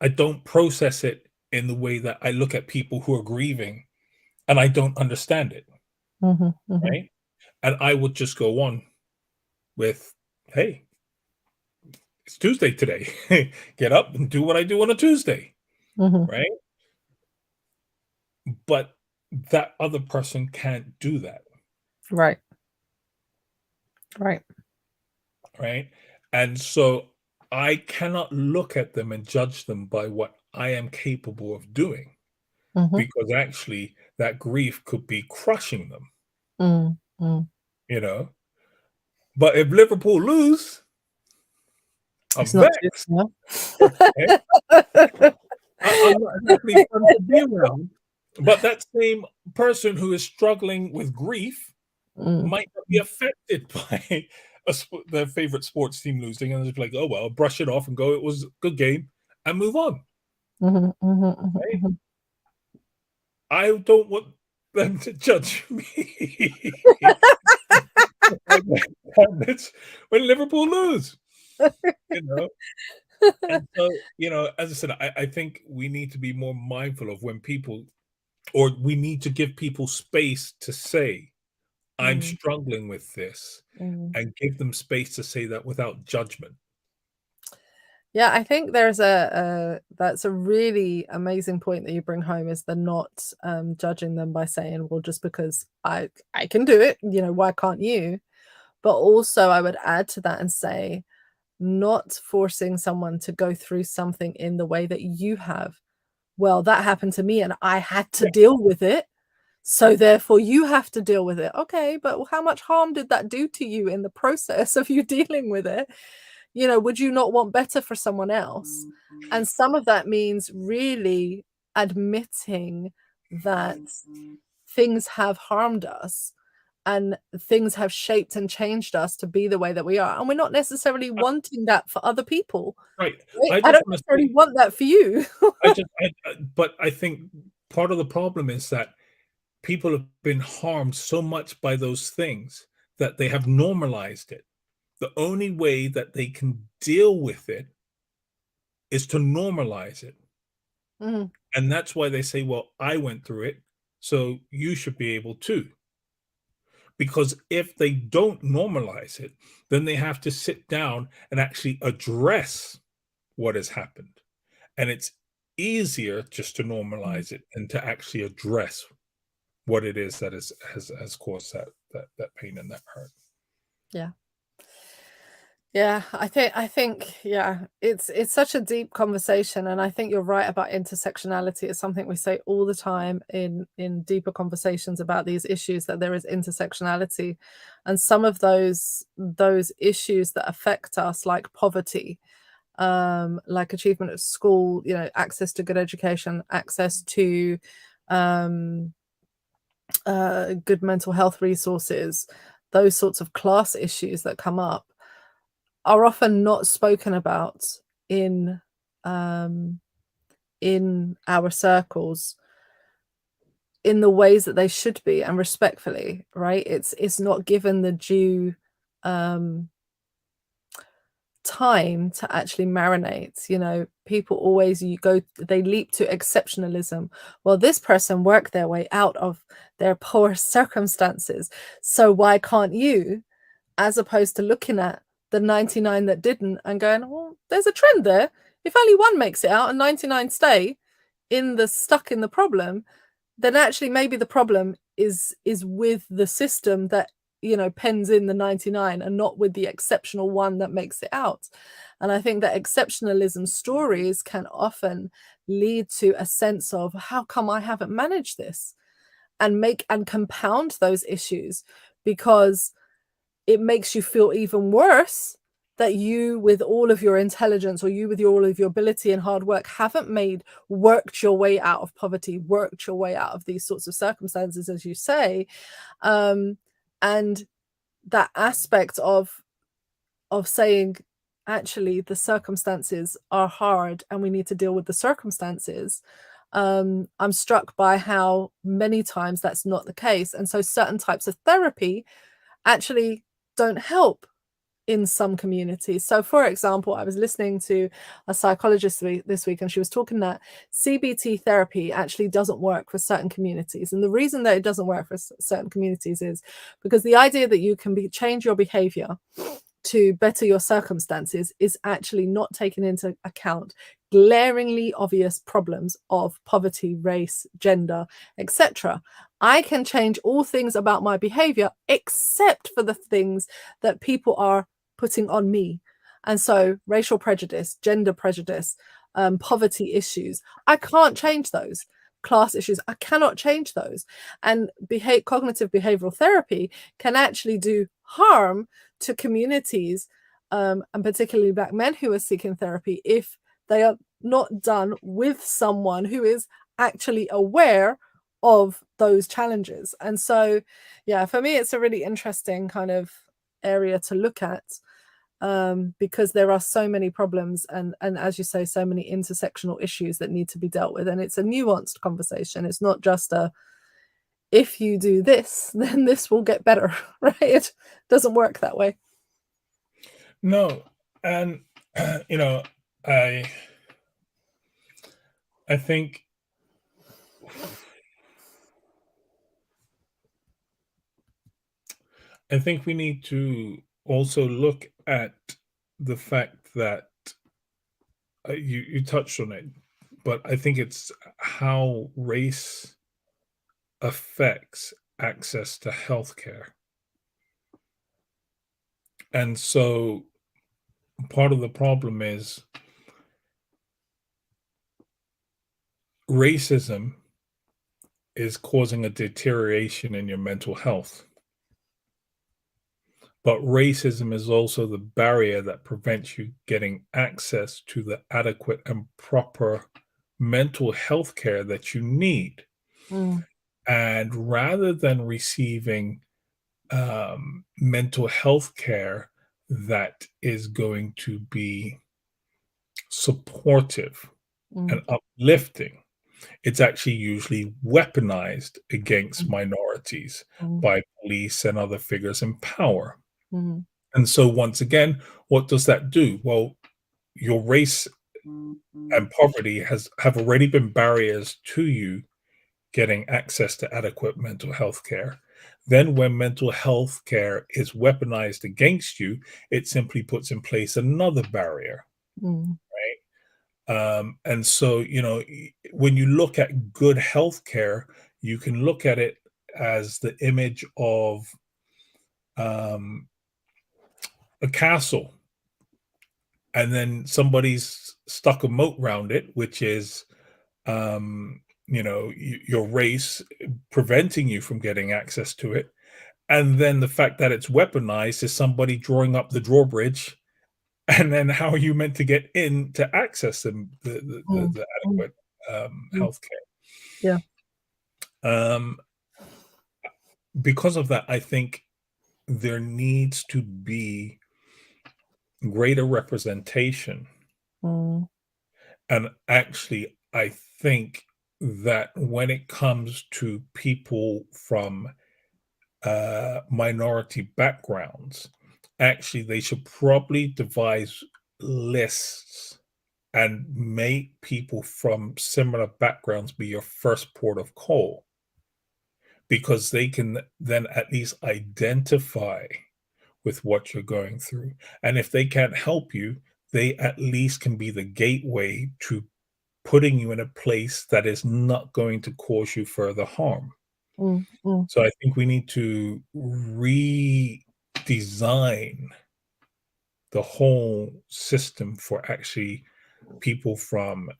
I don't process it in the way that I look at people who are grieving and I don't understand it, mhm, mhm, right? And I would just go on with, "Hey, it's Tuesday today. Get up and do what I do on a Tuesday," mhm. right? But that other person can't do that, Right, right. right? And so I cannot look at them and judge them by what I am capable of doing, Mhm, because actually that grief could be crushing them, mm, mm. you know? But if Liverpool lose, I'm It's not too vexed, no. okay? I'm not exactly fun to be around, but that same person who is struggling with grief Mm, might not be affected by their favorite sports team losing, and just like, "Oh, well, brush it off and go, it was a good game," and move on, mhm, mhm, mhm, right? mhm. I don't want them to judge me when Liverpool lose, you know? And so, as I said, I think we need to be more mindful of when people, or we need to give people space to say, "I'm Mm, struggling with this," mm. and give them space to say that without judgment. Yeah, I think there's a that's a really amazing point that you bring home is the not, judging them by saying, "Well, just because I can do it, why can't you?" But also I would add to that and say, not forcing someone to go through something in the way that you have. "Well, that happened to me and I had to Yeah, deal with it, so therefore you have to deal with it." Okay, but how much harm did that do to you in the process of you dealing with it? Would you not want better for someone else? And some of that means really admitting that things have harmed us and things have shaped and changed us to be the way that we are. And we're not necessarily uh, wanting that for other people, right. right? I I just don't wanna necessarily say, want that for you. but I think part of the problem is that people have been harmed so much by those things that they have normalized it. The only way that they can deal with it is to normalize it. Mhm, And that's why they say, "Well, I went through it, so you should be able to." Because if they don't normalize it, then they have to sit down and actually address what has happened. And it's easier just to mhm. normalize it and to actually address what it is that has caused that pain and that hurt. Yeah. Yeah, I think yeah, it's such a deep conversation, and I think you're right about intersectionality. It's something we say all the time in deeper conversations about these issues, that there is intersectionality. And some of those issues that affect us, like poverty, like achievement at school, access to good education, access to um good mental health resources, those sorts of class issues that come up are often not spoken about in um, in our circles in the ways that they should be, and respectfully, right? It's not given the due um, time to actually marinate. People always they leap to exceptionalism. Well, this person worked their way out of their poor circumstances, so why can't you? As opposed to looking at the 99 that didn't and going, "Well, there's a trend there. If only one makes it out and 99 stay stuck in the problem, then actually maybe the problem is with the system that, you know, pens in the 99 and not with the exceptional one that makes it out. And I think that exceptionalism stories can often lead to a sense of how come I haven't managed this, and make and compound those issues, because it makes you feel even worse that you, with all of your intelligence, or you with all of your ability and hard work, haven't worked your way out of poverty, worked your way out of these sorts of circumstances, as you say. And that aspect of saying, actually, the circumstances are hard and we need to deal with the circumstances. I'm struck by how many times that's not the case. And so certain types of therapy actually don't help in some communities. So, for example, I was listening to a psychologist this week, and she was talking that CBT therapy actually doesn't work for certain communities. And the reason that it doesn't work for certain communities is because the idea that you can change your behavior to better your circumstances is actually not taking into account glaringly obvious problems of poverty, race, gender, etc. I can change all things about my behavior except for the things that people are putting on me. And so racial prejudice, gender prejudice, poverty issues, I can't change those. Class issues, I cannot change those. And cognitive behavioral therapy can actually do harm to communities, and particularly Black men who are seeking therapy, if they are not done with someone who is actually aware of those challenges. And so, yeah, for me, it's a really interesting kind of area to look at, because there are so many problems and as you say, so many intersectional issues that need to be dealt with. And it's a nuanced conversation. It's not just a, if you do this, then this will get better, right? It doesn't work that way. No, and you know, I think we need to also look at the fact that you touched on it, but I think it's how race affects access to healthcare. And so part of the problem is racism is causing a deterioration in your mental health. But racism is also the barrier that prevents you getting access to the adequate and proper mental health care that you need. Mm, And rather than receiving mental health care that is going to be supportive and mm, uplifting, it's actually usually weaponized against mm, minorities mm, by police and other figures in power. mm, And so, once again, what does that do? Well, your race and poverty have already been barriers to you getting access to adequate mental health care. Then, when mental health care is weaponized against you, it simply puts in place another barrier, mm, right? And so, when you look at good health care, you can look at it as the image of um, a castle, and then somebody's stuck a moat around it, which is your race preventing you from getting access to it. And then the fact that it's weaponized is somebody drawing up the drawbridge. And then how are you meant to get in to access mm, the mm, adequate mm. healthcare? Yeah. Um, because of that, I think there needs to be greater representation. Mm, And actually, I think that when it comes to people from minority backgrounds, actually, they should probably devise lists and make people from similar backgrounds be your first port of call, because they can then at least identify with what you're going through. And if they can't help you, they at least can be the gateway to putting you in a place that is not going to cause you further harm. mm, mm, So I think we need to redesign the whole system for actually people from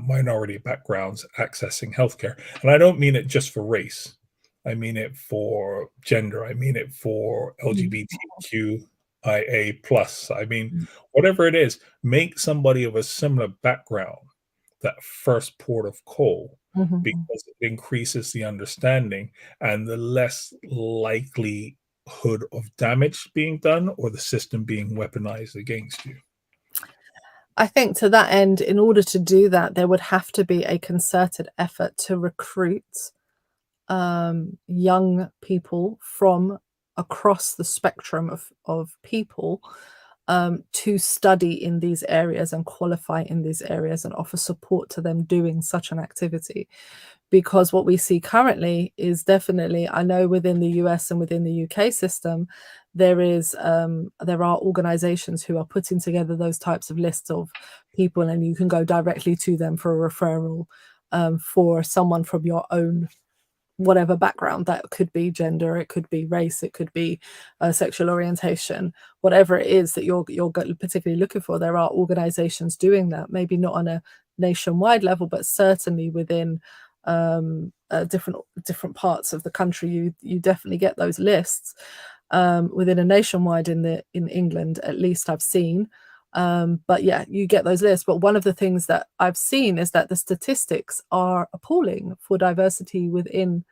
minority backgrounds accessing healthcare. And I don't mean it just for race. I mean it for gender. I mean it for mm, LGBTQIA plus. I mean, mm, whatever it is, make somebody of a similar background that first port of call, mhm. because it increases the understanding and the less likelihood of damage being done or the system being weaponized against you. I think to that end, in order to do that, there would have to be a concerted effort to recruit young people from across the spectrum of people to study in these areas and qualify in these areas and offer support to them doing such an activity. Because what we see currently is definitely, I know within the US and within the UK system, there are organizations who are putting together those types of lists of people, and you can go directly to them for a referral for someone from your own whatever background. That could be gender, it could be race, it could be sexual orientation, whatever it is that you're particularly looking for. There are organizations doing that, maybe not on a nationwide level, but certainly within different parts of the country. You definitely get those lists within a nationwide. In England, at least I've seen. But yeah, you get those lists. But one of the things that I've seen is that the statistics are appalling for diversity within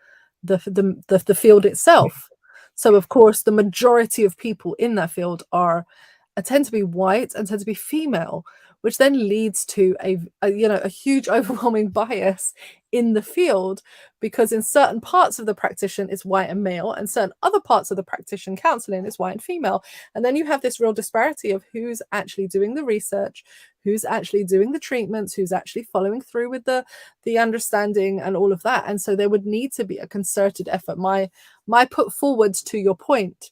the field itself. So of course, the majority of people in that field tend to be white and tend to be female, which then leads to a huge overwhelming bias in the field, because in certain parts of the practitioner it's white and male, and certain other parts of the practitioner counseling is white and female. And then you have this real disparity of who's actually doing the research, who's actually doing the treatments, who's actually following through with the understanding and all of that. And so there would need to be a concerted effort. My put forward to your point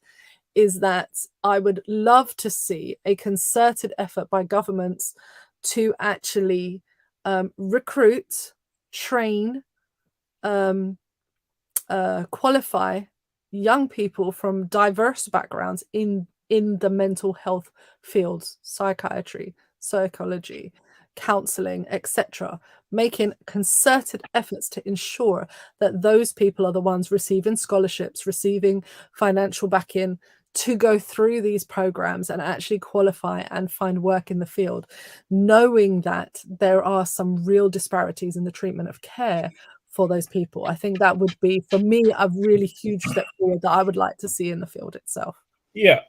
is that I would love to see a concerted effort by governments to actually recruit, train, um, qualify young people from diverse backgrounds in the mental health fields, psychiatry, psychology, counseling, etc., making concerted efforts to ensure that those people are the ones receiving scholarships, receiving financial backing to go through these programs and actually qualify and find work in the field, knowing that there are some real disparities in the treatment of care for those people. I think that would be, for me, a really huge step forward that I would like to see in the field itself. Yeah,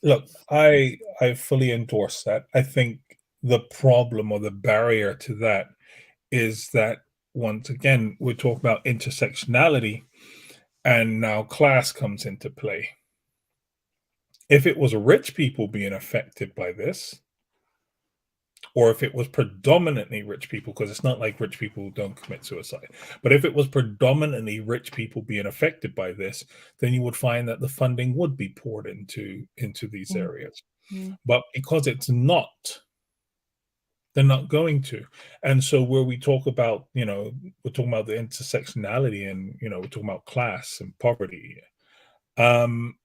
look, I fully endorse that. I think the problem or the barrier to that is that once again we're talking about intersectionality, and now class comes into play. If it was rich people being affected by this, or if it was predominantly rich people, because it's not like rich people don't commit suicide, but if it was predominantly rich people being affected by this, then you would find that the funding would be poured into these Mm, areas. mm, But because it's not, they're not going to. And so where we talk about, we're talking about the intersectionality, and we're talking about class and poverty. Um,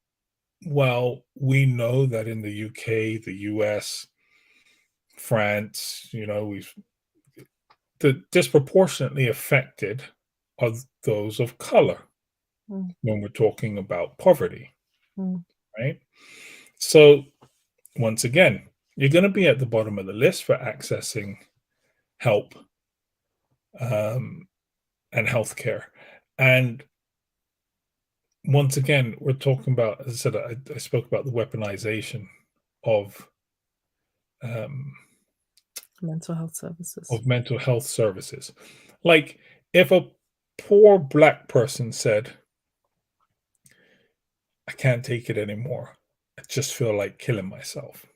well, we know that in the UK, the US, France, we've the disproportionately affected are those of color mm, when we're talking about poverty, mm, right? So once again, you're going to be at the bottom of the list for accessing help, um, and healthcare. And once again, we're talking about, as I said, I spoke about the weaponization of um, mental health services. of mental health services. Like if a poor black person said, "I can't take it anymore. I just feel like killing myself,"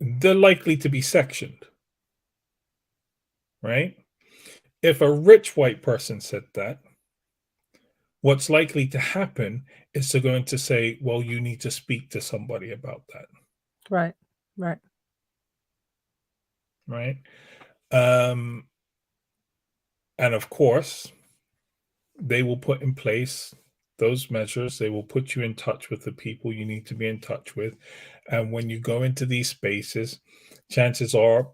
they're likely to be sectioned, right? If a rich white person said that, what's likely to happen is they're going to say, well, you need to speak to somebody about that, Right, right. right? Um, and of course, they will put in place those measures. They will put you in touch with the people you need to be in touch with. And when you go into these spaces, chances are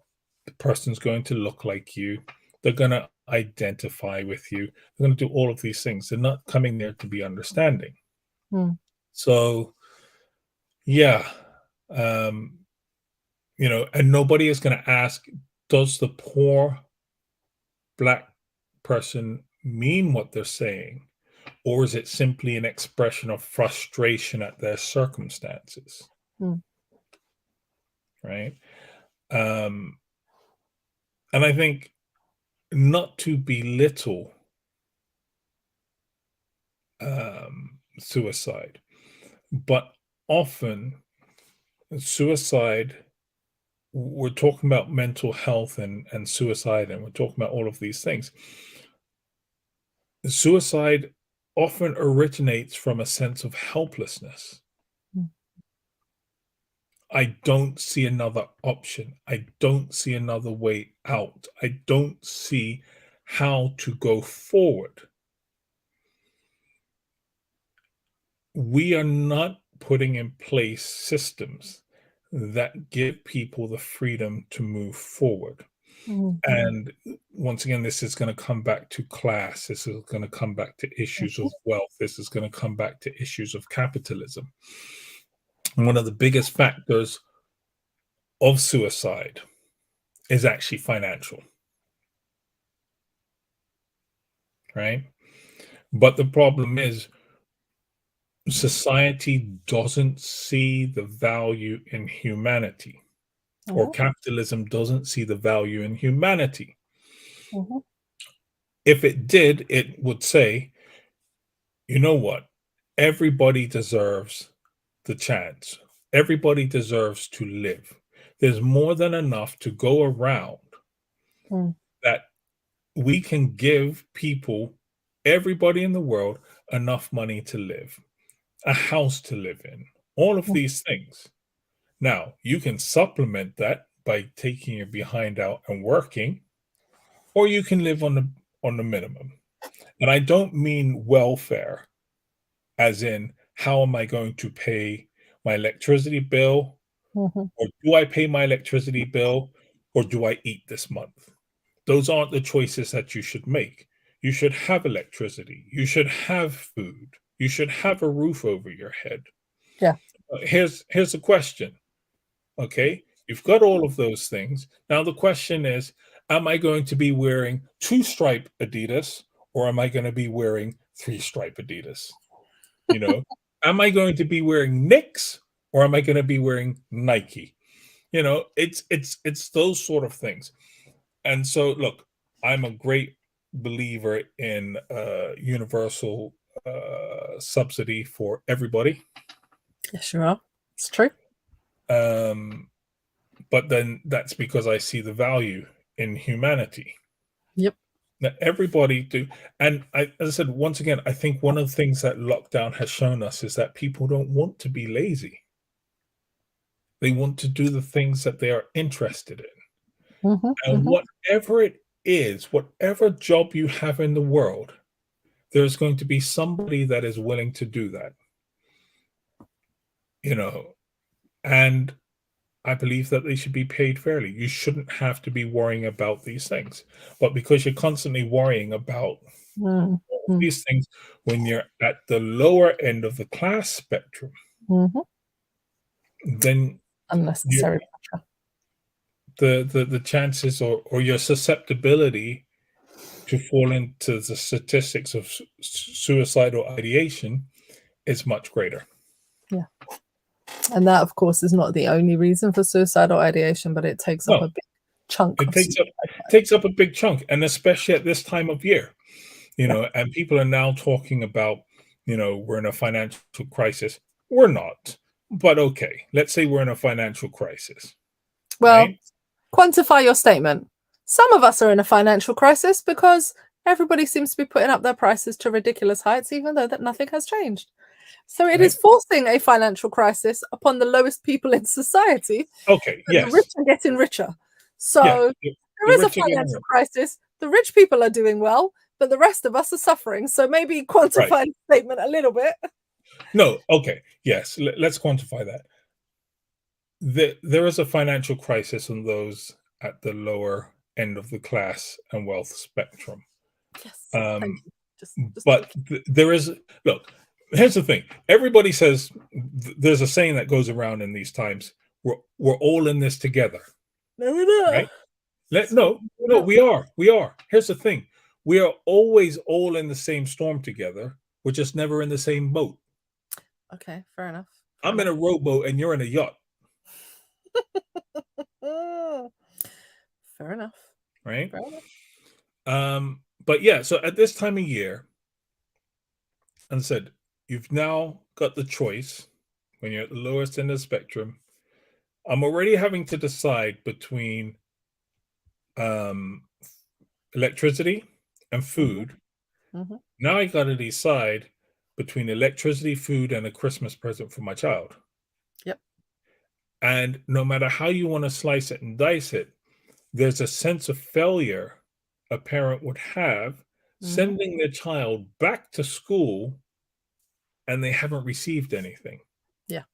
the person's going to look like you. They're going to identify with you. They're going to do all of these things. They're not coming there to be understanding. Mm. So, yeah, um, and nobody is going to ask, does the poor black person mean what they're saying? Or is it simply an expression of frustration at their circumstances? Mm. Right. And I think not to belittle suicide, but often suicide, we're talking about mental health and suicide, and we're talking about all of these things. Suicide often originates from a sense of helplessness. Mm. I don't see another option. I don't see another way out. I don't see how to go forward. We are not putting in place systems that give people the freedom to move forward. Mm. And once again, this is going to come back to class. This is going to come back to issues of wealth. This is going to come back to issues of capitalism. And one of the biggest factors of suicide is actually financial, right? But the problem is society doesn't see the value in humanity, or Mhm. capitalism doesn't see the value in humanity. Mhm. If it did, it would say, you know what? Everybody deserves the chance. Everybody deserves to live. There's more than enough to go around Mm. that we can give people, everybody in the world, enough money to live, a house to live in, all of Mm. these things. Now, you can supplement that by taking your behind out and working, or you can live on the minimum. And I don't mean welfare as in how am I going to pay my electricity bill, Mhm. or do I pay my electricity bill, or do I eat this month? Those aren't the choices that you should make. You should have electricity. You should have food. You should have a roof over your head. Yeah. Here's the question. Okay, you've got all of those things. Now the question is, am I going to be wearing two-stripe Adidas, or am I going to be wearing three-stripe Adidas? You know, am I going to be wearing Knicks, or am I going to be wearing Nike? It's those sort of things. And so, look, I'm a great believer in universal subsidy for everybody. Yes, you are. It's true. Um, but then that's because I see the value in humanity. Yep. That everybody do, and as I said, once again, I think one of the things that lockdown has shown us is that people don't want to be lazy. They want to do the things that they are interested in. Mhm. And Mhm. whatever it is, whatever job you have in the world, there's going to be somebody that is willing to do that, you know. And I believe that they should be paid fairly. You shouldn't have to be worrying about these things. But because you're constantly worrying about Mm. all of Mm. these things when you're at the lower end of the class spectrum, Mhm. then you Unnecessary pressure. the chances, or your susceptibility to fall into the statistics of suicidal ideation is much greater. Yeah. And that, of course, is not the only reason for suicidal ideation, but it takes up No, a big chunk it of takes up a big chunk, and especially at this time of year, yeah. and people are now talking about, we're in a financial crisis. We're not, but okay, let's say we're in a financial crisis, Well, right? quantify your statement. Some of us are in a financial crisis because everybody seems to be putting up their prices to ridiculous heights, even though that nothing has changed. So it is Right? forcing a financial crisis upon the lowest people in society, Okay, and the rich yes, are getting richer. yeah, So the there is a rich are getting financial rich. crisis. The rich people are doing well. but the rest of us are suffering. So maybe Right. quantify the statement a little bit. No, okay. Yes, let's quantify that. There is a financial crisis on those at the lower end of the class and wealth spectrum. Yes, thank Um, you. Just but talking. there is, look, here's the thing. Everybody says there's a saying that goes around in these times. We're all in this together, No, we're not. right? Let So no, we're no, not. we are. We are. Here's the thing. We are always all in the same storm together. We're just never in the same boat. Okay, fair enough. Fair I'm in enough. a rowboat and you're in a yacht, Mm, fair enough. right? Fair enough. But yeah, so at this time of year, and said, you've now got the choice when you're at the lowest end of the spectrum. I'm already having to decide between um, electricity and Hmm. food. Hmm. Now I got to decide between electricity, food, and a Christmas present for my child. Yep. And no matter how you want to slice it and dice it, there's a sense of failure a parent would have Hmm. sending their child back to school and they haven't received anything Yeah.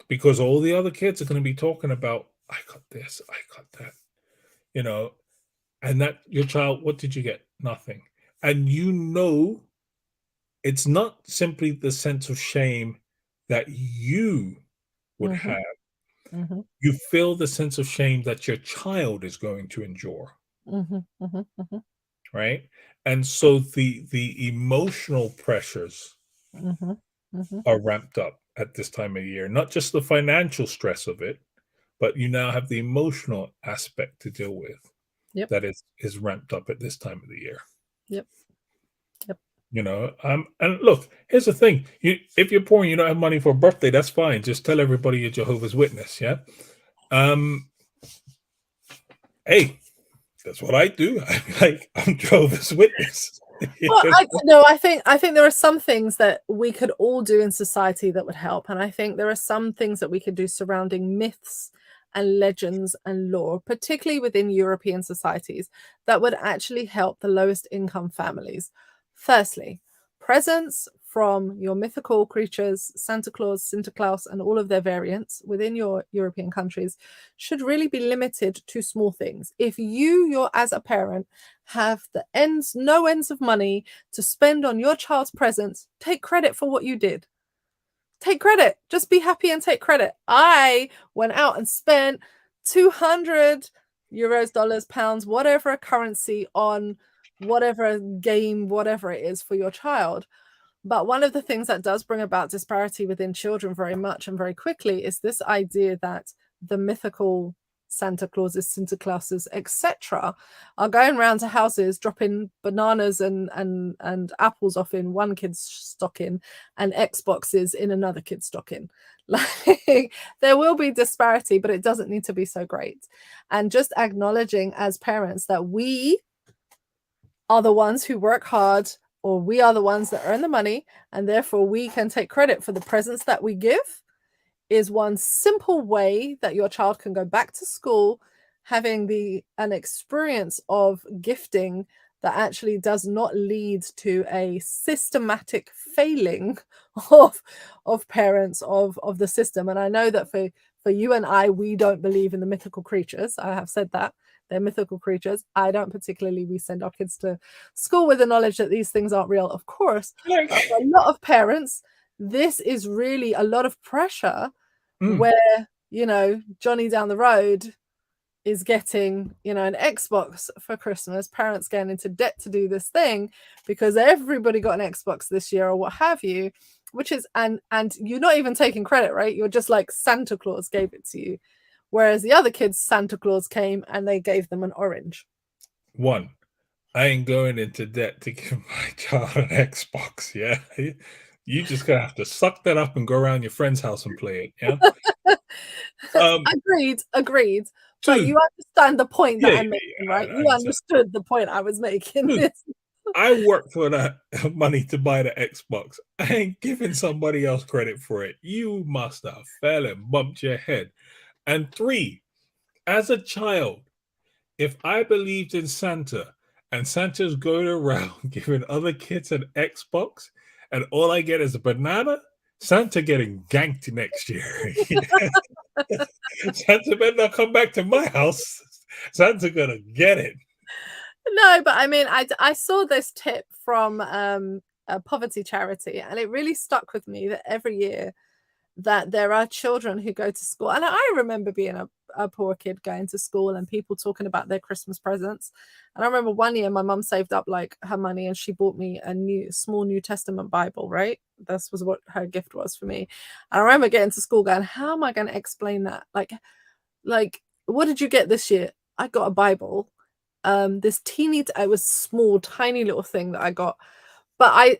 because all the other kids are going to be talking about, I got this, I got that, you know, and that your child, what did you get? Nothing. And it's not simply the sense of shame that you would Hmm. have. Hmm. You feel the sense of shame that your child is going to endure, Hmm. Hmm. Hmm. right? And so the emotional pressures Hmm. Hmm. are ramped up at this time of year, not just the financial stress of it, but you now have the emotional aspect to deal with Yep. that is ramped up at this time of the year. Yep. Yep. And look, here's the thing: if you're poor and you don't have money for a birthday, that's fine. Just tell everybody you're Jehovah's Witness. Yeah. Um. Hey, that's what I do. I'm Jehovah's Witness. Well, I no, I think there are some things that we could all do in society that would help, and I think there are some things that we could do surrounding myths and legends and lore, particularly within European societies, that would actually help the lowest income families. Firstly, presents from your mythical creatures, Santa Claus, Sinterklaas, and all of their variants within your European countries should really be limited to small things. If you're as a parent have no ends of money to spend on your child's presents, take credit for what you did. Take credit. Just be happy and take credit. I went out and spent 200 euros, dollars, pounds, whatever a currency on whatever game, whatever it is for your child. But one of the things that does bring about disparity within children very much and very quickly is this idea that the mythical Santa Clauses, Sinterklaases, etc., are going around to houses dropping bananas and apples off in one kid's stocking and Xboxes in another kid's stocking. Like there will be disparity, but it doesn't need to be so great. And just acknowledging as parents that we are the ones who work hard, or we are the ones that earn the money, and therefore we can take credit for the presents that we give, is one simple way that your child can go back to school having an experience of gifting that actually does not lead to a systematic failing of parents of the system. And I know that for you and I, we don't believe in the mythical creatures. I have said that they're mythical creatures. I don't particularly. We send our kids to school with the knowledge that these things aren't real, of course. But for a lot of parents, this is really a lot of pressure Mm, where, Johnny down the road is getting, an Xbox for Christmas, parents getting into debt to do this thing because everybody got an Xbox this year or what have you, which is and you're not even taking credit, right? You're just like Santa Claus gave it to you. Whereas the other kids, Santa Claus came and they gave them an orange. one, I ain't going into debt to give my child an Xbox. Yeah, you just gonna have to suck that up and go around your friend's house and play it. Yeah. Agreed. But Two, you understand the point that yeah, I'm yeah, making, yeah, right? I You understand. understood the point I was making. Two, I work for that money to buy the Xbox. I ain't giving somebody else credit for it. You must have fell and bumped your head. And three, as a child, if I believed in Santa and Santa's going around giving other kids an Xbox, and all I get is a banana. Santa getting ganked next year. Santa better not come back to my house. Santa gonna get it. No, but I mean, I saw this tip from a poverty charity, and it really stuck with me that every year that there are children who go to school, and I remember being a poor kid going to school and people talking about their Christmas presents. And I remember one year my mum saved up like her money and she bought me a small New Testament Bible, right? This was what her gift was for me. And I remember getting to school going, how am I going to explain that? Like, what did you get this year? I got a Bible. This it was small, tiny little thing that I got. But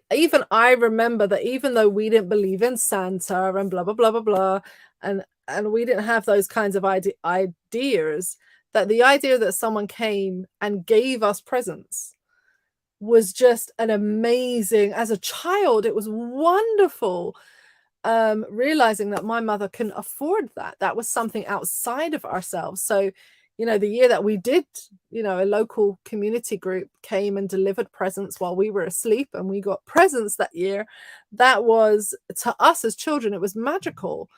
I remember that even though we didn't believe in Santa and blah blah blah blah blah, and we didn't have those kinds of ideas, that the idea that someone came and gave us presents was just an amazing. As a child, it was wonderful. Realizing that my mother couldn't afford that was something outside of ourselves. So, the year that we did, a local community group came and delivered presents while we were asleep, and we got presents that year. That was, to us as children, it was magical.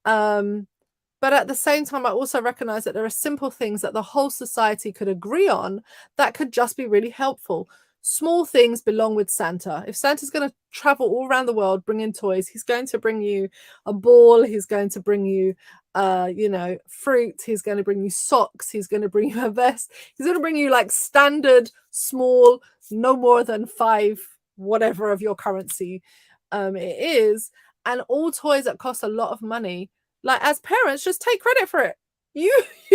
But at the same time, I also recognize that there are simple things that the whole society could agree on that could just be really helpful. Small things belong with Santa. If Santa's going to travel all around the world bringing toys, he's going to bring you a ball, he's going to bring you fruit, he's going to bring you socks, he's going to bring you a vest, he's going to bring you like standard small, no more than 5 whatever of your currency it is, and all toys that cost a lot of money. Like, as parents, just take credit for it. You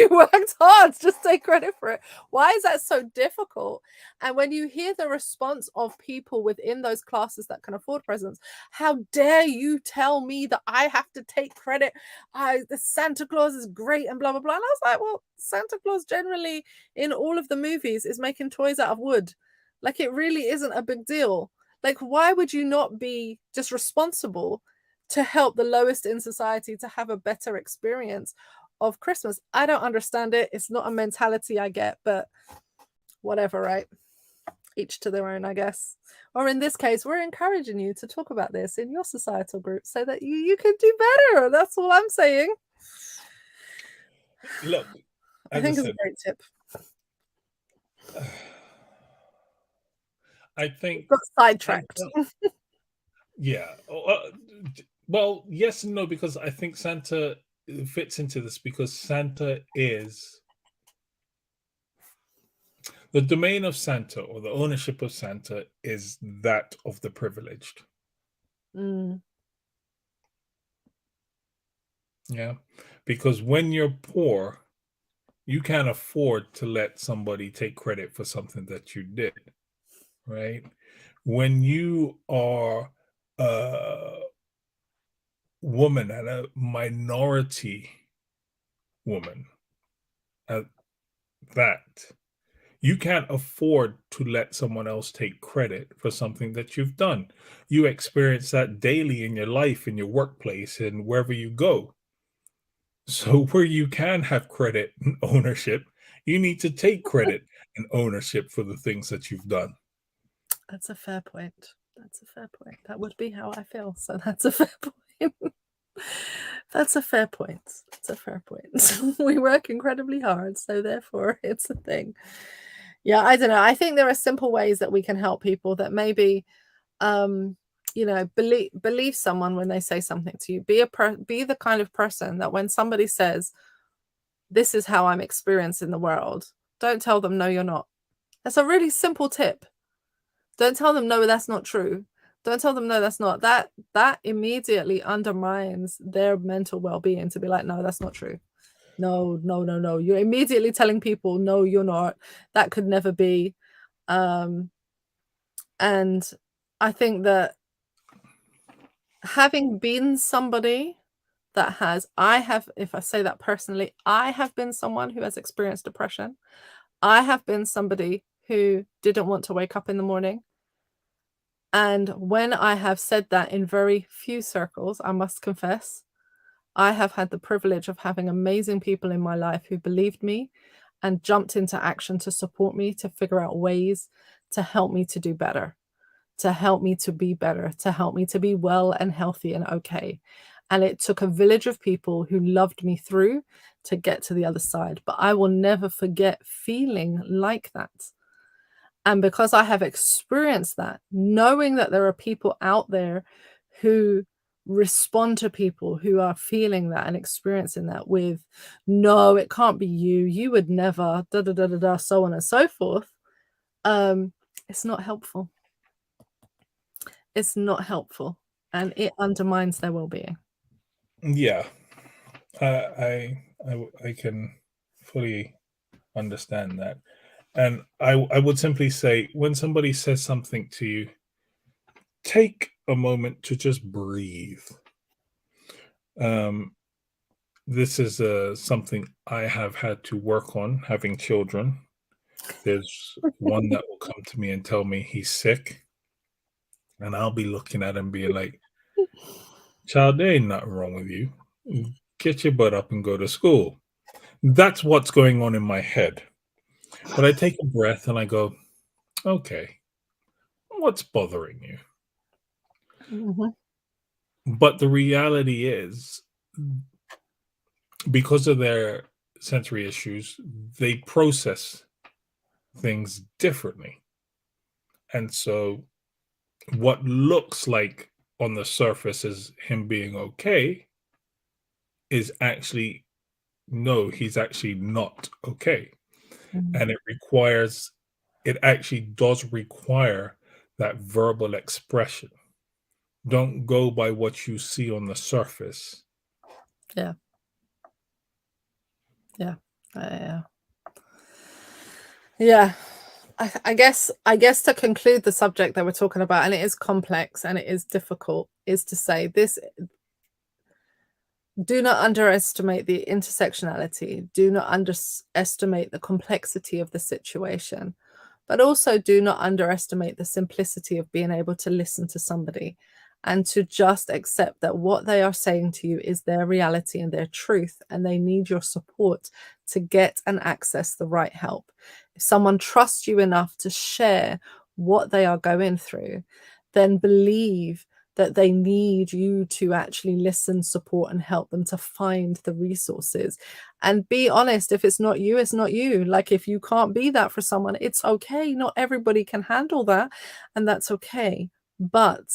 worked hard, just take credit for it. Why is that so difficult? And when you hear the response of people within those classes that can afford presents, how dare you tell me that I have to take credit? The Santa Claus is great and blah blah blah. And I was like, well, Santa Claus generally in all of the movies is making toys out of wood. Like, it really isn't a big deal. Like, why would you not be just responsible to help the lowest in society to have a better experience of Christmas? I don't understand it. It's not a mentality I get, but whatever, right? Each to their own, I guess. Or in this case, we're encouraging you to talk about this in your societal group so that you can do better. That's all I'm saying. Look, I think it's a great tip. I think got sidetracked. Yeah. Well, yes and no, because I think Santa fits into this, because Santa is the domain of Santa, or the ownership of Santa is that of the privileged. Mm. Yeah. Because when you're poor, you can't afford to let somebody take credit for something that you did. Right. When you are a woman and a minority woman at that, you can't afford to let someone else take credit for something that you've done. You experience that daily in your life, in your workplace, and wherever you go. So where you can have credit and ownership, you need to take credit and ownership for the things that you've done. That's a fair point. That's a fair point. That would be how I feel. So that's a fair point. That's a fair point. It's a fair point. We work incredibly hard, so therefore it's a thing. Yeah, I don't know. I think there are simple ways that we can help people, that maybe believe someone when they say something to you. Be the kind of person that when somebody says, this is how I'm experiencing the world, don't tell them no, you're not. That's a really simple tip. Don't tell them no, that's not true. Don't tell them no, that's not. That immediately undermines their mental well-being, to be like, no, that's not true. No. You're immediately telling people, no, you're not. That could never be. And I think that having been somebody that if I say that personally, I have been someone who has experienced depression. I have been somebody who didn't want to wake up in the morning. And when I have said that in very few circles, I must confess, I have had the privilege of having amazing people in my life who believed me and jumped into action to support me, to figure out ways to help me to do better, to help me to be better, to help me to be well and healthy and okay. And it took a village of people who loved me through to get to the other side. But I will never forget feeling like that. And because I have experienced that, knowing that there are people out there who respond to people who are feeling that and experiencing that with, no, it can't be you, you would never, da da da da da, so on and so forth. It's not helpful. It's not helpful, and it undermines their well-being. Yeah, I can fully understand that. And I would simply say, when somebody says something to you, take a moment to just breathe. Um, this is something I have had to work on having children. There's one that will come to me and tell me he's sick, and I'll be looking at him being like, child, there ain't nothing wrong with you. Get your butt up and go to school. That's what's going on in my head. But I take a breath and I go, okay, what's bothering you? Mhm. But the reality is, because of their sensory issues, they process things differently. And so, what looks like on the surface as him being okay is actually no, he's actually not okay. Mhm. And it actually does require that verbal expression. Don't go by what you see on the surface. Yeah. Yeah. Yeah. Yeah. I guess to conclude the subject that we're talking about, and it is complex and it is difficult, is to say this: do not underestimate the intersectionality, do not underestimate the complexity of the situation, but also do not underestimate the simplicity of being able to listen to somebody and to just accept that what they are saying to you is their reality and their truth, and they need your support to get and access the right help. If someone trusts you enough to share what they are going through, then believe that they need you to actually listen, support, and help them to find the resources. And be honest, if it's not you, it's not you. Like, if you can't be that for someone, it's okay. Not everybody can handle that, and that's okay. But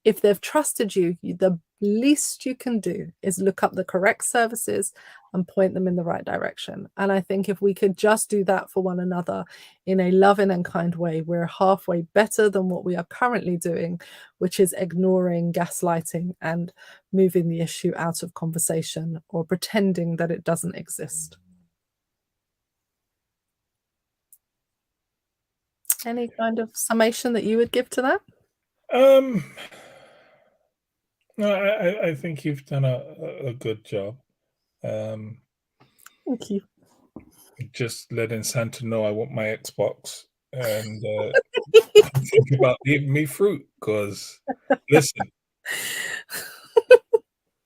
if they've trusted you, the least you can do is look up the correct services and point them in the right direction. And I think if we could just do that for one another in a loving and kind way, we're halfway better than what we are currently doing, which is ignoring, gaslighting, and moving the issue out of conversation or pretending that it doesn't exist. Any kind of summation that you would give to that? Um, no, I think you've done a good job. Um, Thank you. just letting Santa know I want my Xbox and think about giving me fruit. Because listen,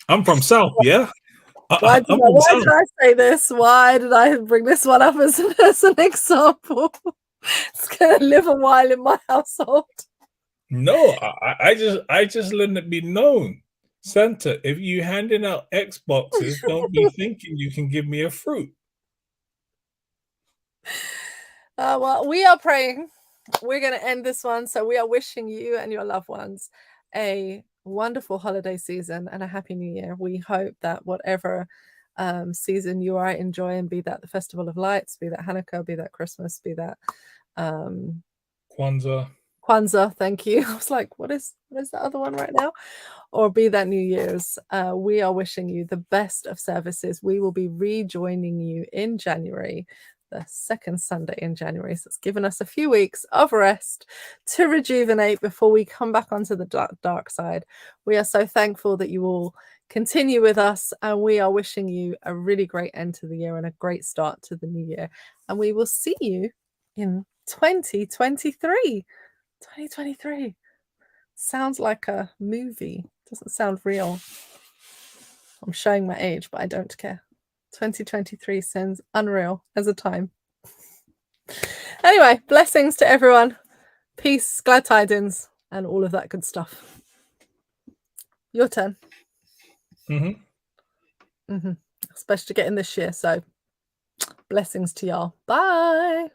I'm from South, yeah? I'm from Why South. did I say this? Why did I bring this one up as an example? It's gonna live a while in my household. No, I just letting it be known. Santa, if you handing out Xboxes, don't be thinking you can give me a fruit. Well, we are praying. We're going to end this one. So we are wishing you and your loved ones a wonderful holiday season and a happy new year. We hope that whatever season you are enjoying, be that the Festival of Lights, be that Hanukkah, be that Christmas, be that um, Kwanzaa. Kwanzaa, thank you. I was like, what is the other one right now? Or be that New Year's. We are wishing you the best of services. We will be rejoining you in January, the second Sunday in January. So it's given us a few weeks of rest to rejuvenate before we come back onto the dark side. We are so thankful that you all continue with us, and we are wishing you a really great end to the year and a great start to the new year. And we will see you in 2023. 2023 sounds like a movie. Doesn't sound real. I'm showing my age, but I don't care. 2023 seems unreal as a time. Anyway, blessings to everyone. Peace, glad tidings, and all of that good stuff. Your turn. Especially to get in this year. So blessings to y'all. Bye.